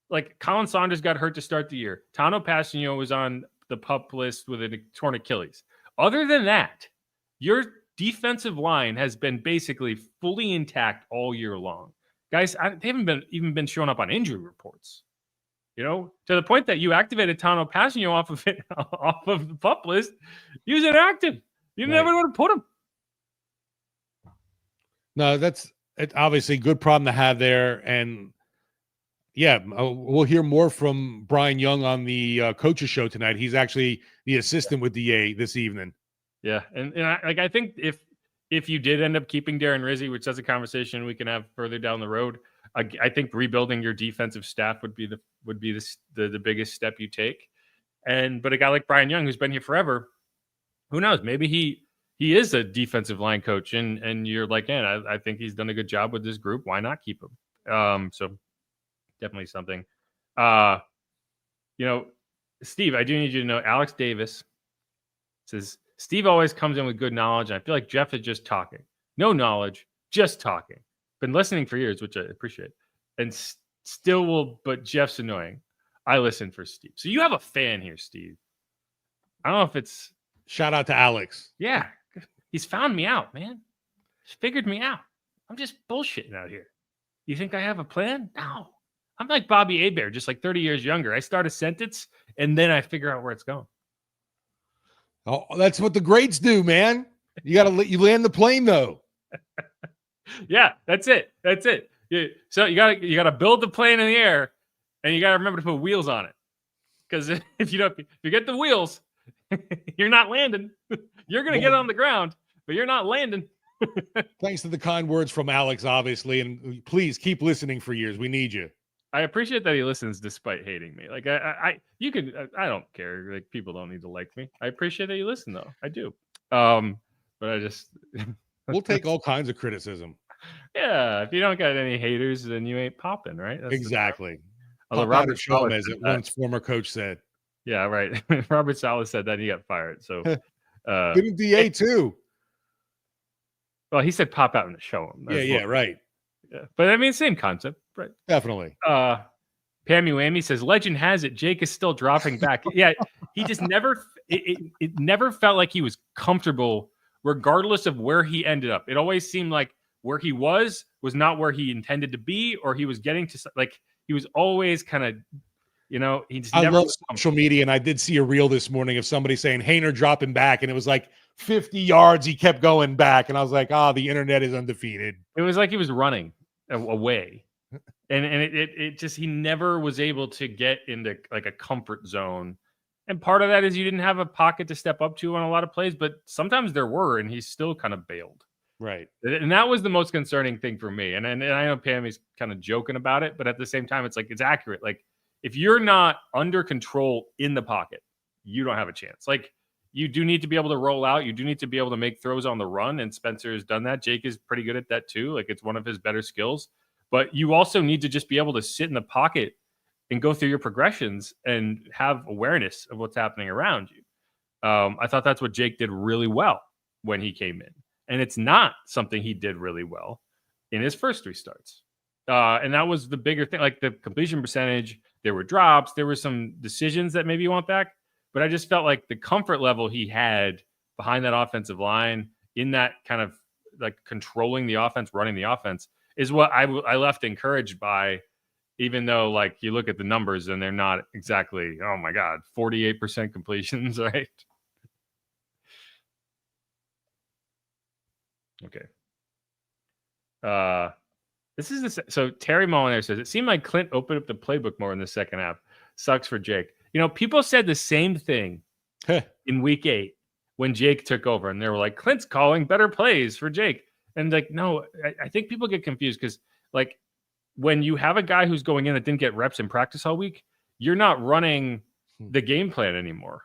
Like Colin Saunders got hurt to start the year. Tano Passanio was on the PUP list with a torn Achilles. Other than that, your defensive line has been basically fully intact all year long. Guys, they haven't even been showing up on injury reports. To the point that you activated Tano Passanio off of the PUP list. He was inactive. You never would have put him. No, it's obviously a good problem to have there. And yeah, we'll hear more from Brian Young on the coaches show tonight. He's actually the assistant with DA this evening. Yeah, and I think if you did end up keeping Darren Rizzi, which that's a conversation we can have further down the road, I think rebuilding your defensive staff would be the biggest step you take. But a guy like Brian Young, who's been here forever, who knows? Maybe he is a defensive line coach, and you're like, man, I think he's done a good job with this group. Why not keep him? So. Definitely something. Steve, I do need you to know, Alex Davis says, Steve always comes in with good knowledge, and I feel like Jeff is just talking. No knowledge, just talking. Been listening for years, which I appreciate. And still will, but Jeff's annoying. I listen for Steve. So you have a fan here, Steve. I don't know if it's... Shout out to Alex. Yeah. He's found me out, man. He's figured me out. I'm just bullshitting out here. You think I have a plan? No. I'm like Bobby Hebert, just like 30 years younger. I start a sentence, and then I figure out where it's going. Oh, that's what the greats do, man. You land the plane, though. Yeah, that's it. So you gotta build the plane in the air, and you gotta remember to put wheels on it. Because if you get the wheels, you're not landing. You're gonna get on the ground, but you're not landing. Thanks to the kind words from Alex, obviously, and please keep listening for years. We need you. I appreciate that he listens despite hating me. Like I don't care. Like people don't need to like me. I appreciate that you listen though. I do. But I just we'll take all kinds of criticism. Yeah, if you don't got any haters, then you ain't popping, right? That's exactly. Although Robert Saleh, as it once former coach said. Yeah, right. Robert Saleh said that, he got fired. So didn't DA too. Well, he said pop out and show him. Yeah, right. Yeah. But I mean, same concept, right? Definitely. Pammy Whammy says, legend has it, Jake is still dropping back. Yeah, he just never, it never felt like he was comfortable regardless of where he ended up. It always seemed like where he was not where he intended to be, or he was getting to, like, he was always kind of, he just never. I love social media, and I did see a reel this morning of somebody saying Haener dropping back, and it was like 50 yards. He kept going back, and I was like, the internet is undefeated. It was like he was running away. And it just, he never was able to get into like a comfort zone. And part of that is you didn't have a pocket to step up to on a lot of plays, but sometimes there were, and he still kind of bailed. Right. And that was the most concerning thing for me. And I know Pammy's kind of joking about it, but at the same time, it's like, it's accurate. Like, if you're not under control in the pocket, you don't have a chance. Like, you do need to be able to roll out. You do need to be able to make throws on the run. And Spencer has done that. Jake is pretty good at that too. Like, it's one of his better skills. But you also need to just be able to sit in the pocket and go through your progressions and have awareness of what's happening around you. I thought that's what Jake did really well when he came in. And it's not something he did really well in his first 3 starts. And that was the bigger thing, like the completion percentage. There were drops. There were some decisions that maybe you want back. But I just felt like the comfort level he had behind that offensive line, in that kind of like controlling the offense, running the offense, is what I left encouraged by, even though, like, you look at the numbers and they're not exactly, oh my God, 48% completions, right? Okay. This is so Terry Molinaire says, it seemed like Clint opened up the playbook more in the second half. Sucks for Jake. People said the same thing in week 8 when Jake took over, and they were like, Clint's calling better plays for Jake. And like, no, I think people get confused because, like, when you have a guy who's going in that didn't get reps in practice all week, you're not running the game plan anymore.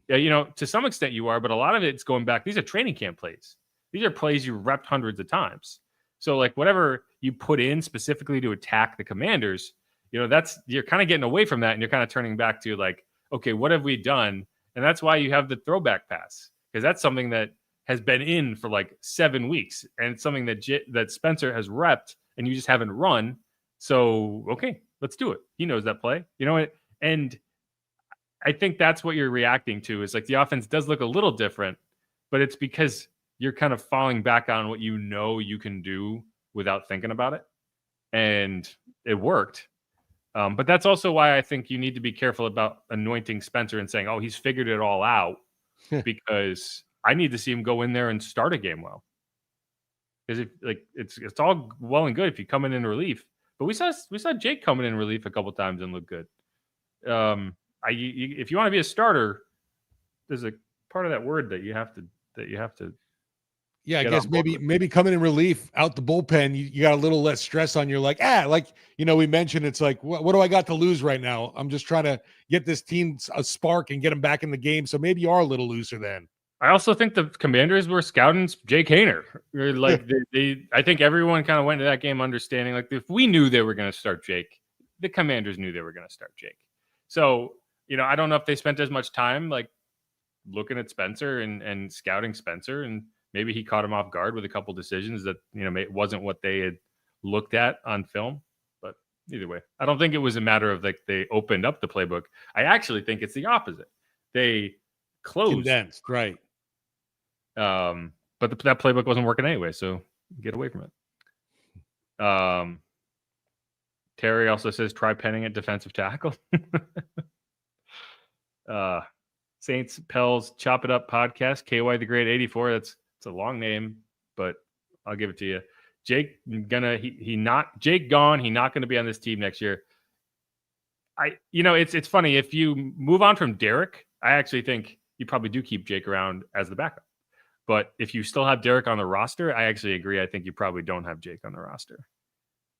Yeah, to some extent you are, but a lot of it's going back. These are training camp plays. These are plays you repped hundreds of times. So, like, whatever you put in specifically to attack the Commanders, you're kind of getting away from that, and you're kind of turning back to, like, okay, what have we done? And that's why you have the throwback pass, because that's something that has been in for like 7 weeks, and it's something that Spencer has repped, and you just haven't run. So, okay, let's do it. He knows that play, and I think that's what you're reacting to, is like the offense does look a little different, but it's because you're kind of falling back on what you can do without thinking about it, and it worked. But that's also why I think you need to be careful about anointing Spencer and saying, oh, he's figured it all out, because I need to see him go in there and start a game well. Because it's all well and good if you come in relief, but we saw Jake coming in relief a couple times and look good. If you want to be a starter, there's a part of that word that you have to. Yeah, I guess maybe coming in relief out the bullpen, you got a little less stress on you. Like, we mentioned, it's like, what do I got to lose right now? I'm just trying to get this team a spark and get them back in the game. So maybe you are a little looser then. I also think the Commanders were scouting Jake Haener. Like, I think everyone kind of went into that game understanding, like, if we knew they were going to start Jake, the Commanders knew they were going to start Jake. So, I don't know if they spent as much time like looking at Spencer and scouting Spencer, and maybe he caught him off guard with a couple decisions that, it wasn't what they had looked at on film. But either way, I don't think it was a matter of like they opened up the playbook. I actually think it's the opposite. They closed. Condensed, right. But that playbook wasn't working anyway, so get away from it. Terry also says, try penning at defensive tackle. Saints Pels Chop It Up podcast, KY the Great 84. It's a long name, but I'll give it to you. Jake Jake gone. He not going to be on this team next year. It's funny, if you move on from Derek, I actually think you probably do keep Jake around as the backup. But if you still have Derek on the roster, I actually agree. I think you probably don't have Jake on the roster.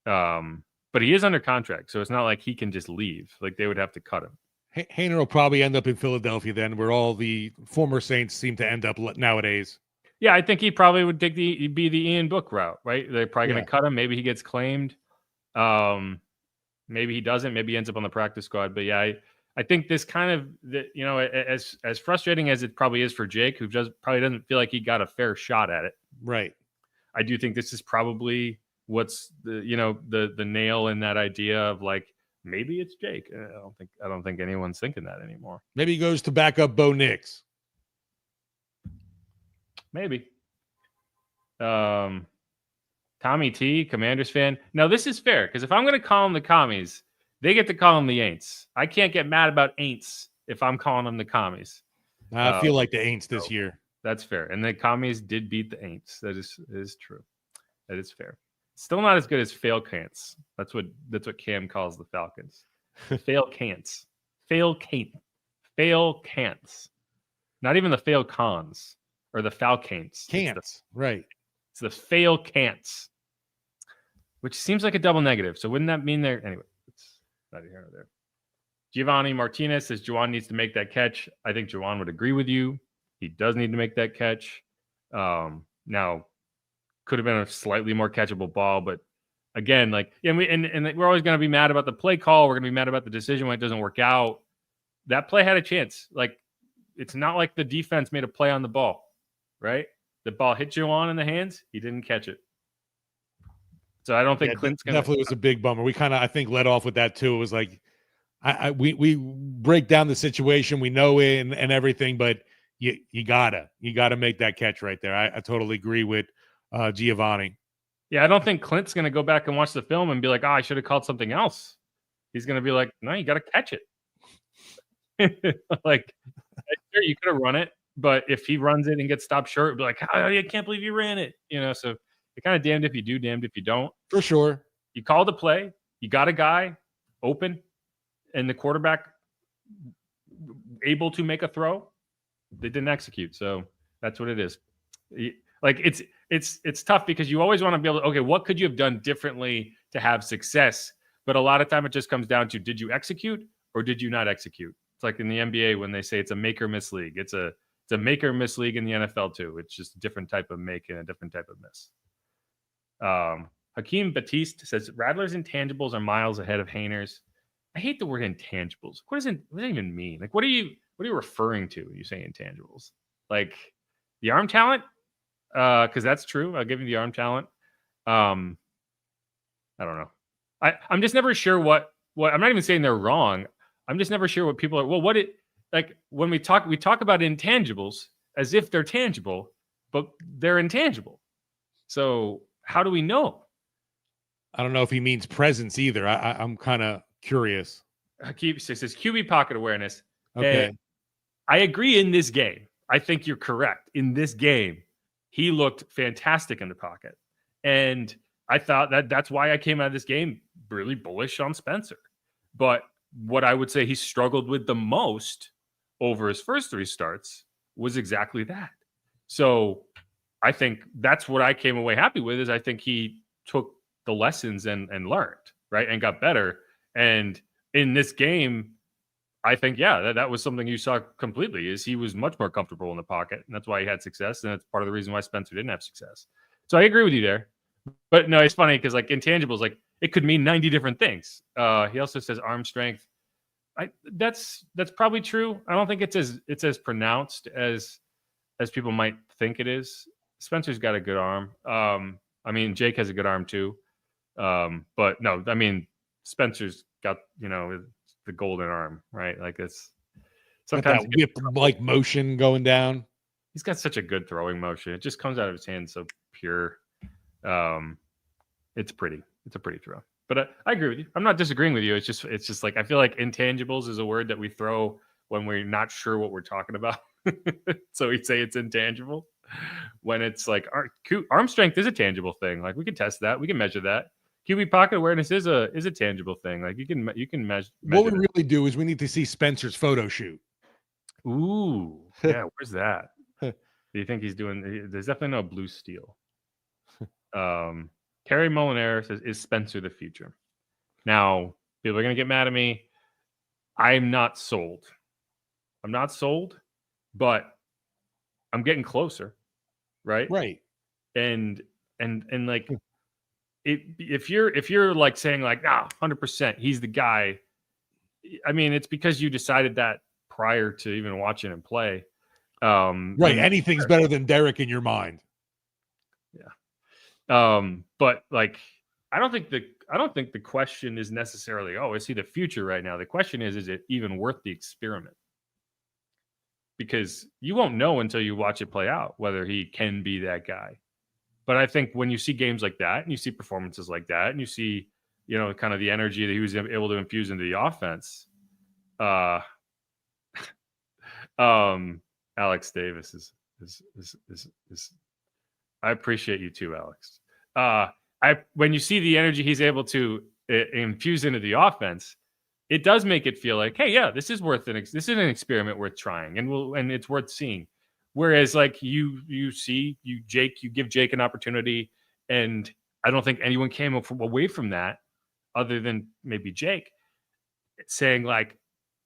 But he is under contract, so it's not like he can just leave. Like they would have to cut him. Haener will probably end up in Philadelphia then, where all the former Saints seem to end up nowadays. Yeah, I think he probably would take be the Ian Book route, right? They're probably going to cut him. Maybe he gets claimed. Maybe he doesn't. Maybe he ends up on the practice squad. But yeah, I think this kind of, as frustrating as it probably is for Jake, who probably doesn't feel like he got a fair shot at it. Right. I do think this is probably what's the nail in that idea of like, maybe it's Jake. I don't think anyone's thinking that anymore. Maybe he goes to back up Bo Nix. Maybe. Tommy T, Commanders fan. Now this is fair because if I'm going to call them the commies, they get to call them the Aints. I can't get mad about Aints if I'm calling them the commies. I feel like the Aints this year. That's fair. And the commies did beat the Aints. That is true. That is fair. Still not as good as fail cants. That's what Cam calls the Falcons. Fail cants. Fail cants. Not even the fail cons or the Falcons. Cants. Right. It's the fail cants. Which seems like a double negative. So wouldn't that mean they're anyway? It's not here nor there. Giovanni Martinez says Juwan needs to make that catch. I think Juwan would agree with you. He does need to make that catch. Now, could have been a slightly more catchable ball, but again, like, and we're always going to be mad about the play call. We're going to be mad about the decision when it doesn't work out. That play had a chance. Like, it's not like the defense made a play on the ball, right? The ball hit Juwan in the hands. He didn't catch it. So I don't think Clint's going to. Definitely was a big bummer. We kind of, I think, led off with that too. It was like, we break down the situation. We know it and everything, but you gotta make that catch right there. I totally agree with Giovanni. Yeah, I don't think Clint's going to go back and watch the film and be like, I should have called something else. He's going to be like, no, you got to catch it. Like, sure, you could have run it, but if he runs it and gets stopped short, it'd be like, I can't believe you ran it. So you're kind of damned if you do, damned if you don't. For sure. You called the play. You got a guy open and the quarterback able to make a throw. They didn't execute. So that's what it is. Like it's tough because you always want to be able to, okay, what could you have done differently to have success? But a lot of time it just comes down to, did you execute or did you not execute? It's like in the NBA when they say it's a make or miss league. It's a make or miss league in the NFL too. It's just a different type of make and a different type of miss. Hakeem Batiste says Rattler's intangibles are miles ahead of Haener's. I hate the word intangibles. What does that even mean? Like, what are you referring to when you say intangibles? Like the arm talent? Because that's true. I'll give you the arm talent. I don't know. I'm just never sure what I'm not even saying they're wrong. I'm just never sure what people are. Well, like when we talk about intangibles as if they're tangible, but they're intangible. So how do we know? I don't know if he means presence either. I'm kind of curious. Hakeem says QB pocket awareness. Okay. And I agree in this game. I think you're correct. In this game, he looked fantastic in the pocket. And I thought that's why I came out of this game really bullish on Spencer. But what I would say he struggled with the most over his first three starts was exactly that. So I think that's what I came away happy with is I think he took the lessons and learned, right, and got better. And in this game, I think, that was something you saw completely is he was much more comfortable in the pocket. And that's why he had success. And that's part of the reason why Spencer didn't have success. So I agree with you there. But no, it's funny because like intangibles, like it could mean 90 different things. He also says arm strength. That's probably true. I don't think it's as pronounced as people might think it is. Spencer's got a good arm. I mean, Jake has a good arm too. But no, I mean, Spencer's got, the golden arm, right? Like it's sometimes that whip like motion going down. He's got such a good throwing motion. It just comes out of his hand so pure. It's pretty. It's a pretty throw. But I agree with you. I'm not disagreeing with you. It's just like I feel like intangibles is a word that we throw when we're not sure what we're talking about. So we say it's intangible when it's like arm strength is a tangible thing. Like we can test that. We can measure that. QB pocket awareness is a tangible thing. Like you can measure. What we really do is we need to see Spencer's photo shoot. Ooh, yeah. Where's that? Do you think he's doing? There's definitely no blue steel. Terry Molinaro says, "Is Spencer the future?" Now, people are gonna get mad at me. I'm not sold. But I'm getting closer, right? Right. And like, if you're like saying like, 100%, he's the guy. I mean, it's because you decided that prior to even watching him play. Right. Anything's better than Derek in your mind. Yeah. But like, I don't think the question is necessarily, oh, is he the future right now? The question is it even worth the experiment? Because you won't know until you watch it play out whether he can be that guy. But I think when you see games like that and you see performances like that and you see, kind of the energy that he was able to infuse into the offense, Alex Davis is I appreciate you too, Alex. When you see the energy he's able to infuse into the offense, it does make it feel like, hey, yeah, this is an experiment worth trying, and it's worth seeing. Whereas, like you give Jake an opportunity, and I don't think anyone came away from that, other than maybe Jake, saying like,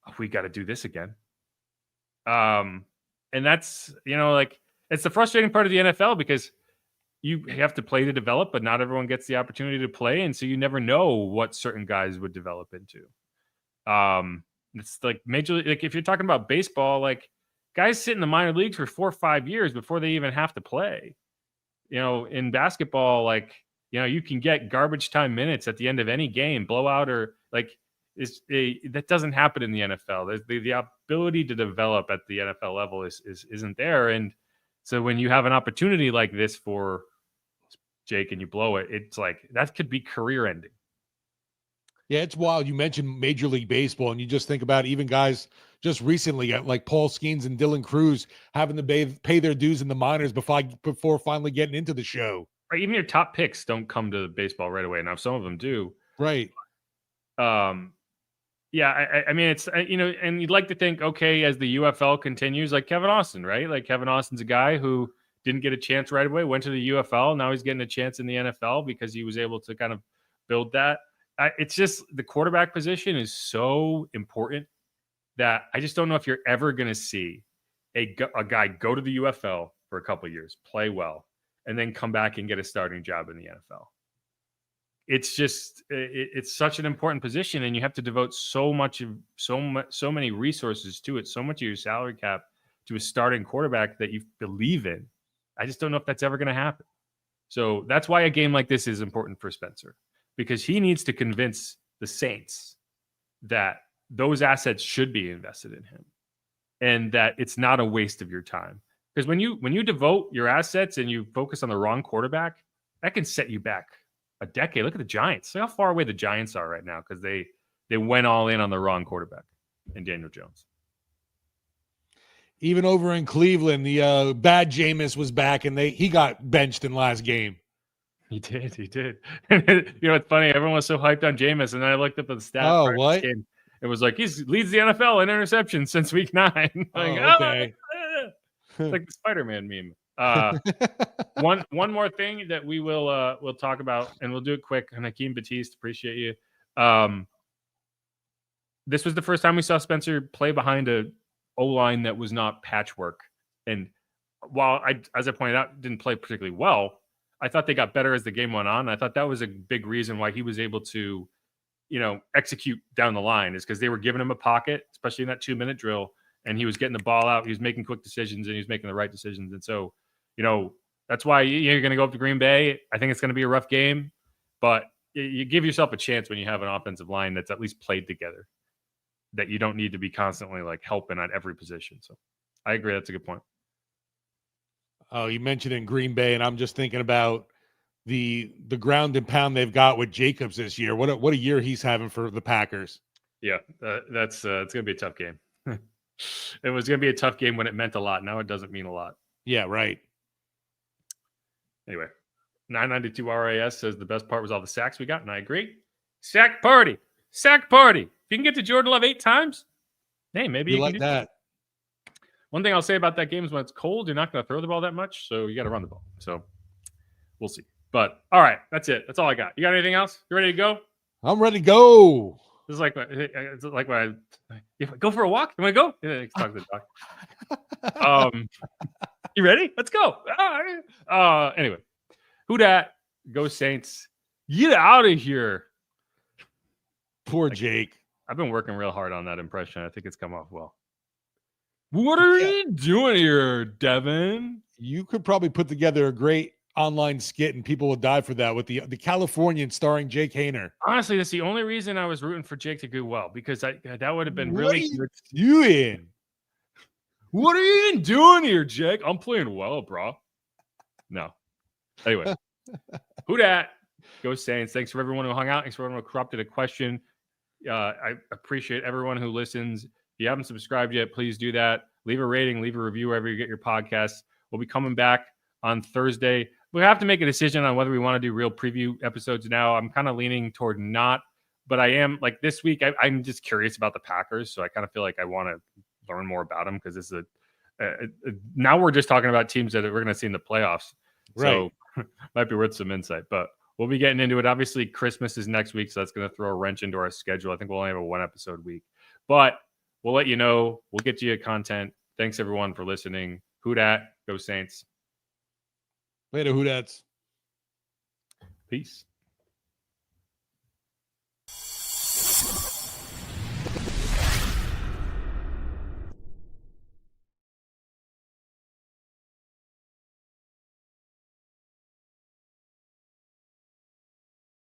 oh, we got to do this again. And that's it's the frustrating part of the NFL because you have to play to develop, but not everyone gets the opportunity to play, and so you never know what certain guys would develop into. It's like like if you're talking about baseball, like guys sit in the minor leagues for 4 or 5 years before they even have to play. In basketball, like, you can get garbage time minutes at the end of any game, blowout, or like that doesn't happen in the NFL. The ability to develop at the NFL level isn't there. And so when you have an opportunity like this for Jake and you blow it, it's like that could be career ending. Yeah, it's wild. You mentioned Major League Baseball, and you just think about even guys just recently, like Paul Skeens and Dylan Cruz, having to pay their dues in the minors before finally getting into the show. Right, even your top picks don't come to baseball right away. Now, some of them do. Right. Yeah, I mean, it's, and you'd like to think, okay, as the UFL continues, like Kevin Austin, right? Like Kevin Austin's a guy who didn't get a chance right away, went to the UFL. Now he's getting a chance in the NFL because he was able to kind of build that. It's just the quarterback position is so important that I just don't know if you're ever going to see a guy go to the UFL for a couple of years, play well, and then come back and get a starting job in the NFL. It's just it's such an important position, and you have to devote so many resources to it, so much of your salary cap to a starting quarterback that you believe in. I just don't know if that's ever going to happen. So that's why a game like this is important for Spencer, because he needs to convince the Saints that those assets should be invested in him and that it's not a waste of your time. Because when you devote your assets and you focus on the wrong quarterback, that can set you back a decade. Look at the Giants. See how far away the Giants are right now because they went all in on the wrong quarterback in Daniel Jones. Even over in Cleveland, the bad Jameis was back, and he got benched in last game. He did. It's funny. Everyone was so hyped on Jameis, and then I looked up at the stats. Oh, what? Game. It was like he leads the NFL in interceptions since week 9. Okay. It's like the Spider-Man meme. One more thing that we'll talk about, and we'll do it quick. And Hakeem Batiste, appreciate you. This was the first time we saw Spencer play behind a O-line that was not patchwork. And while as I pointed out, didn't play particularly well, I thought they got better as the game went on. I thought that was a big reason why he was able to, execute down the line, is because they were giving him a pocket, especially in that 2-minute drill, and he was getting the ball out. He was making quick decisions, and he was making the right decisions. And so, that's why you're going to go up to Green Bay. I think it's going to be a rough game, but you give yourself a chance when you have an offensive line that's at least played together, that you don't need to be constantly like helping at every position. So I agree. That's a good point. Oh, you mentioned in Green Bay, and I'm just thinking about the ground and pound they've got with Jacobs this year. What a year he's having for the Packers. Yeah, that's it's going to be a tough game. It was going to be a tough game when it meant a lot. Now it doesn't mean a lot. Yeah, right. Anyway, 992 RAS says the best part was all the sacks we got, and I agree. Sack party. If you can get to Jordan Love 8 times, hey, maybe you can like do that. One thing I'll say about that game is when it's cold, you're not going to throw the ball that much, so you got to run the ball. So we'll see. But all right, that's it. That's all I got. You got anything else? You ready to go? I'm ready to go. This is like when I go for a walk. You want to go? Yeah, talk to the doc. You ready? Let's go. Anyway, who dat? Go Saints. Get out of here. Poor Jake. I've been working real hard on that impression. I think it's come off well. What are you doing here, Devin? You could probably put together a great online skit and people would die for that with the Californian starring Jake Haener. Honestly, that's the only reason I was rooting for Jake to do well, because that would have been really good. What are you even doing here, Jake? I'm playing well, bro. No. Anyway, who dat? Go Saints. Thanks for everyone who hung out. Thanks for everyone who corrupted a question. I appreciate everyone who listens. If you haven't subscribed yet, please do that. Leave a rating, leave a review wherever you get your podcasts. We'll be coming back on Thursday. We have to make a decision on whether we want to do real preview episodes now. I'm kind of leaning toward not, but I am like this week. I'm just curious about the Packers, so I kind of feel like I want to learn more about them because this is now we're just talking about teams that we're going to see in the playoffs. Right. So might be worth some insight, but we'll be getting into it. Obviously, Christmas is next week, so that's going to throw a wrench into our schedule. I think we'll only have a 1-episode week, but we'll let you know. We'll get you content. Thanks, everyone, for listening. Who dat? Go Saints. Later, who dats? Peace.